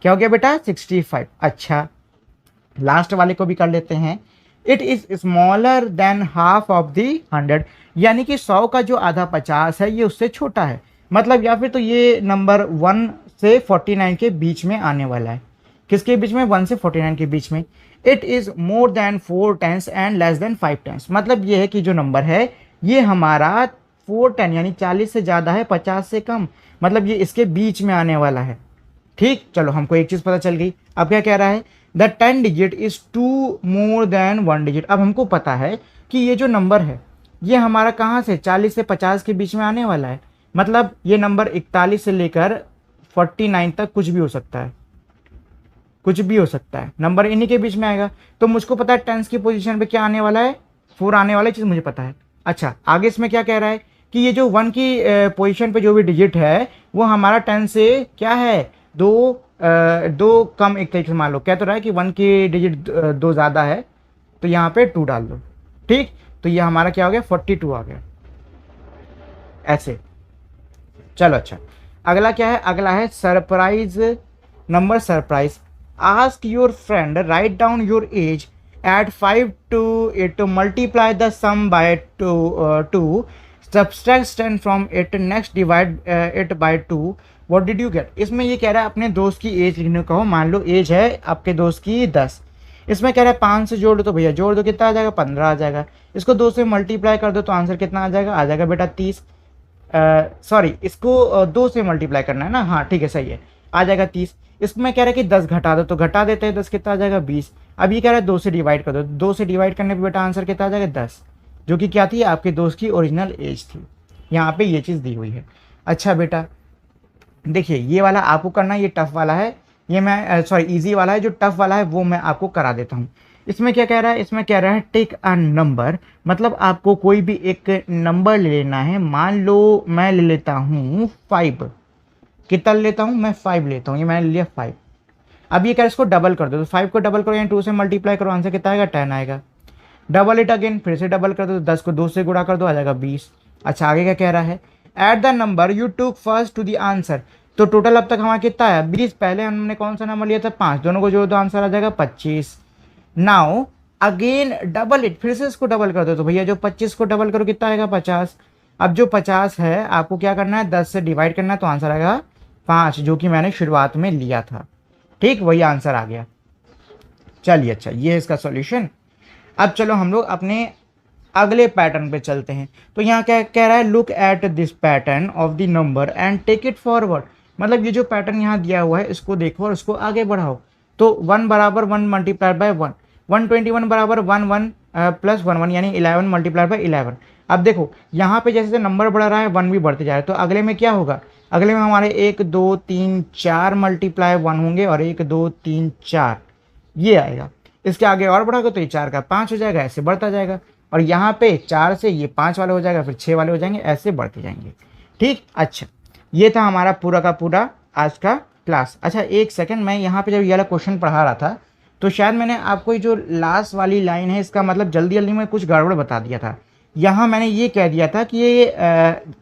क्या हो गया बेटा 65। अच्छा, लास्ट वाले को भी कर लेते हैं। It is smaller than half of the 100, यानी कि 100 का जो आधा 50 है ये उससे छोटा है। मतलब या फिर तो ये नंबर 1 से 49 के बीच में आने वाला है। किसके बीच में, 1 से 49 के बीच में। It is more than 4 tens and less than 5 tens. मतलब ये है कि जो नंबर है ये हमारा 410 यानी 40 से ज़्यादा है, 50 से कम। मतलब ये इसके बीच में आने वाला है। ठीक, चलो हमको एक चीज़ पता चल गई। अब क्या कह रहा है, the 10 digit is 2 more than 1 digit. अब हमको पता है कि ये जो नंबर है ये हमारा कहाँ से 40 से 50 के बीच में आने वाला है। मतलब ये नंबर 41 से लेकर 49 तक कुछ भी हो सकता है, कुछ भी हो सकता है, नंबर इन्हीं के बीच में आएगा। तो मुझको पता है टेंस की पोजीशन पे क्या आने वाला है 4 आने वाला है, चीज़ मुझे पता है। अच्छा, आगे इसमें क्या कह रहा है कि ये जो 1 की पोजीशन पे जो भी डिजिट है वो हमारा 10 से क्या है दो कम, एक तरीके से मान लो कह तो रहा है कि 1 की डिजिट 2 ज़्यादा है तो यहाँ पे 2 डाल दो। ठीक, तो ये हमारा क्या हो गया 42 आ गया ऐसे। चलो अच्छा, अगला क्या है, अगला है surprise number surprise. Ask your friend write down your age add 5 to it to multiply the sum by 2 subtract 10 from it next divide it by 2 what did you get। इसमें ये कह रहा है अपने दोस्त की एज लिखने को। मान लो एज है आपके दोस्त की 10, इसमें कह रहा है 5 से जोड़ दो, तो भैया जोड़ दो कितना आ जाएगा 15 आ जाएगा। इसको 2 से मल्टीप्लाई कर दो तो आंसर कितना आ जाएगा बेटा 30। सॉरी, इसको 2 से मल्टीप्लाई करना है ना, हाँ ठीक है सही है, आ जाएगा 30। इसमें कह रहा है कि 10 घटा दो तो घटा देते हैं, 10 कितना आ जाएगा 20। अब ये कह रहा है 2 से डिवाइड कर दो, 2 से डिवाइड करने पे बेटा आंसर कितना आ जाएगा 10, जो कि क्या थी आपके दोस्त की ओरिजिनल एज थी। यहाँ पे ये चीज़ दी हुई है। अच्छा बेटा देखिए, ये वाला आपको करना है, ये टफ वाला है, ये मैं सॉरी इजी वाला है, जो टफ वाला है वो मैं आपको करा देता हूँ। इसमें क्या कह रहा है, इसमें कह रहा है टेक अ नंबर, मतलब आपको कोई भी एक नंबर ले लेना है। मान लो मैं ले लेता हूँ 5, कितना ले लेता हूँ मैं 5 लेता हूँ, ये मैंने लिया 5। अब ये कह रहा है इसको डबल कर दो, तो 5 को डबल करो यानी 2 से मल्टीप्लाई करो, आंसर कितना आएगा 10 आएगा। डबल इट अगेन, फिर से डबल कर दो, तो 10 को 2 से गुणा कर दो, आ जाएगा 20। अच्छा आगे क्या कह रहा है, add the number you took first to the answer, तो टोटल अब तक हमारा कितना है 20, पहले हमने कौन सा नंबर लिया था 5, दोनों को जोड़ दो आंसर आ जाएगा 25। नाउ अगेन डबल इट, फिर से इसको डबल कर दो, तो भैया जो 25 को डबल करो कितना आएगा 50। अब जो 50 है आपको क्या करना है 10 से डिवाइड करना है, तो आंसर आएगा 5, जो कि मैंने शुरुआत में लिया था। ठीक, वही आंसर आ गया। चलिए अच्छा, ये है इसका सॉल्यूशन। अब चलो हम लोग अपने अगले पैटर्न पे चलते हैं। तो यहाँ क्या कह रहा है, look at this pattern of the number and take it forward, मतलब ये जो पैटर्न यहाँ दिया हुआ है इसको देखो और इसको आगे बढ़ाओ। तो 1 बराबर 1 मल्टीप्लाइड बाय 1, 121 बराबर 1 1 प्लस 1 1 यानी 11 मल्टीप्लाइड बाय 11। अब देखो यहाँ पे जैसे नंबर बढ़ रहा है 1 भी बढ़ते जा रहा है, तो अगले में क्या होगा, अगले में हमारे 1 2 3 4 मल्टीप्लाई 1 होंगे और 1 2 3 4 ये आएगा। इसके आगे और बढ़ाओगे तो ये 4 का 5 हो जाएगा, ऐसे बढ़ता जाएगा। और यहाँ पे 4 से ये 5 वाले हो जाएगा, फिर 6 वाले हो जाएंगे, ऐसे बढ़ते जाएंगे। ठीक, अच्छा ये था हमारा पूरा का पूरा आज का क्लास। अच्छा एक सेकंड, मैं यहाँ पे जब ये वाला क्वेश्चन पढ़ा रहा था तो शायद मैंने आपको ये जो लास्ट वाली लाइन है इसका मतलब जल्दी जल्दी में कुछ गड़बड़ बता दिया था। यहाँ मैंने ये कह दिया था कि ये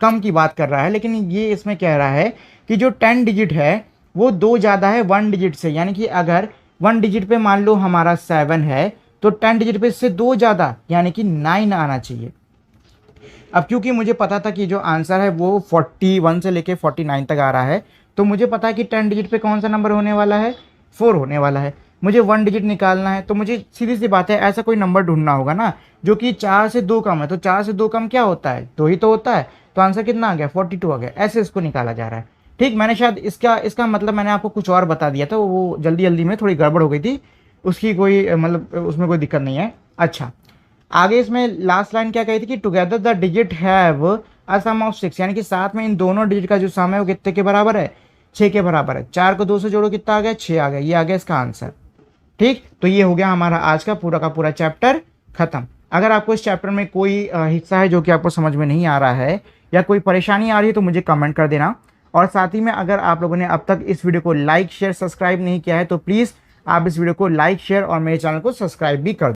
कम की बात कर रहा है, लेकिन ये इसमें कह रहा है कि जो 10 डिजिट है वो 2 ज़्यादा है 1 डिजिट से, यानी कि अगर 1 डिजिट पे मान लो हमारा 7 है तो 10 डिजिट पे इससे 2 ज़्यादा यानी कि 9 आना चाहिए। अब क्योंकि मुझे पता था कि जो आंसर है वो 41 से लेके 49 तक आ रहा है, तो मुझे पता है कि 10 डिजिट पे कौन सा नंबर होने वाला है, 4 होने वाला है। मुझे 1 डिजिट निकालना है, तो मुझे सीधी सी बात है ऐसा कोई नंबर ढूंढना होगा ना जो कि 4 से 2 कम है। तो 4 से 2 कम क्या होता है, 2 ही तो होता है। तो आंसर कितना आ गया 42 आ गया, ऐसे इसको निकाला जा रहा है। ठीक, मैंने शायद इसका मतलब मैंने आपको कुछ और बता दिया था, वो जल्दी जल्दी में थोड़ी गड़बड़ हो गई थी, उसकी कोई मतलब उसमें कोई दिक्कत नहीं है। अच्छा आगे इसमें लास्ट लाइन क्या कही थी कि together the digit have a sum of 6, यानी कि साथ में इन दोनों डिजिट का जो सम है वो कितने के बराबर है, 6 के बराबर है। 4 को 2 से जोड़ो कितना आ गया 6 आ गया, ये आ गया इसका आंसर। ठीक, तो ये हो गया हमारा आज का पूरा चैप्टर खत्म। अगर आपको इस चैप्टर में कोई हिस्सा है जो कि आपको समझ में नहीं आ रहा है या कोई परेशानी आ रही है तो मुझे कमेंट कर देना। और साथ ही में अगर आप लोगों ने अब तक इस वीडियो को लाइक शेयर सब्सक्राइब नहीं किया है तो प्लीज़ आप इस वीडियो को लाइक शेयर और मेरे चैनल को सब्सक्राइब भी कर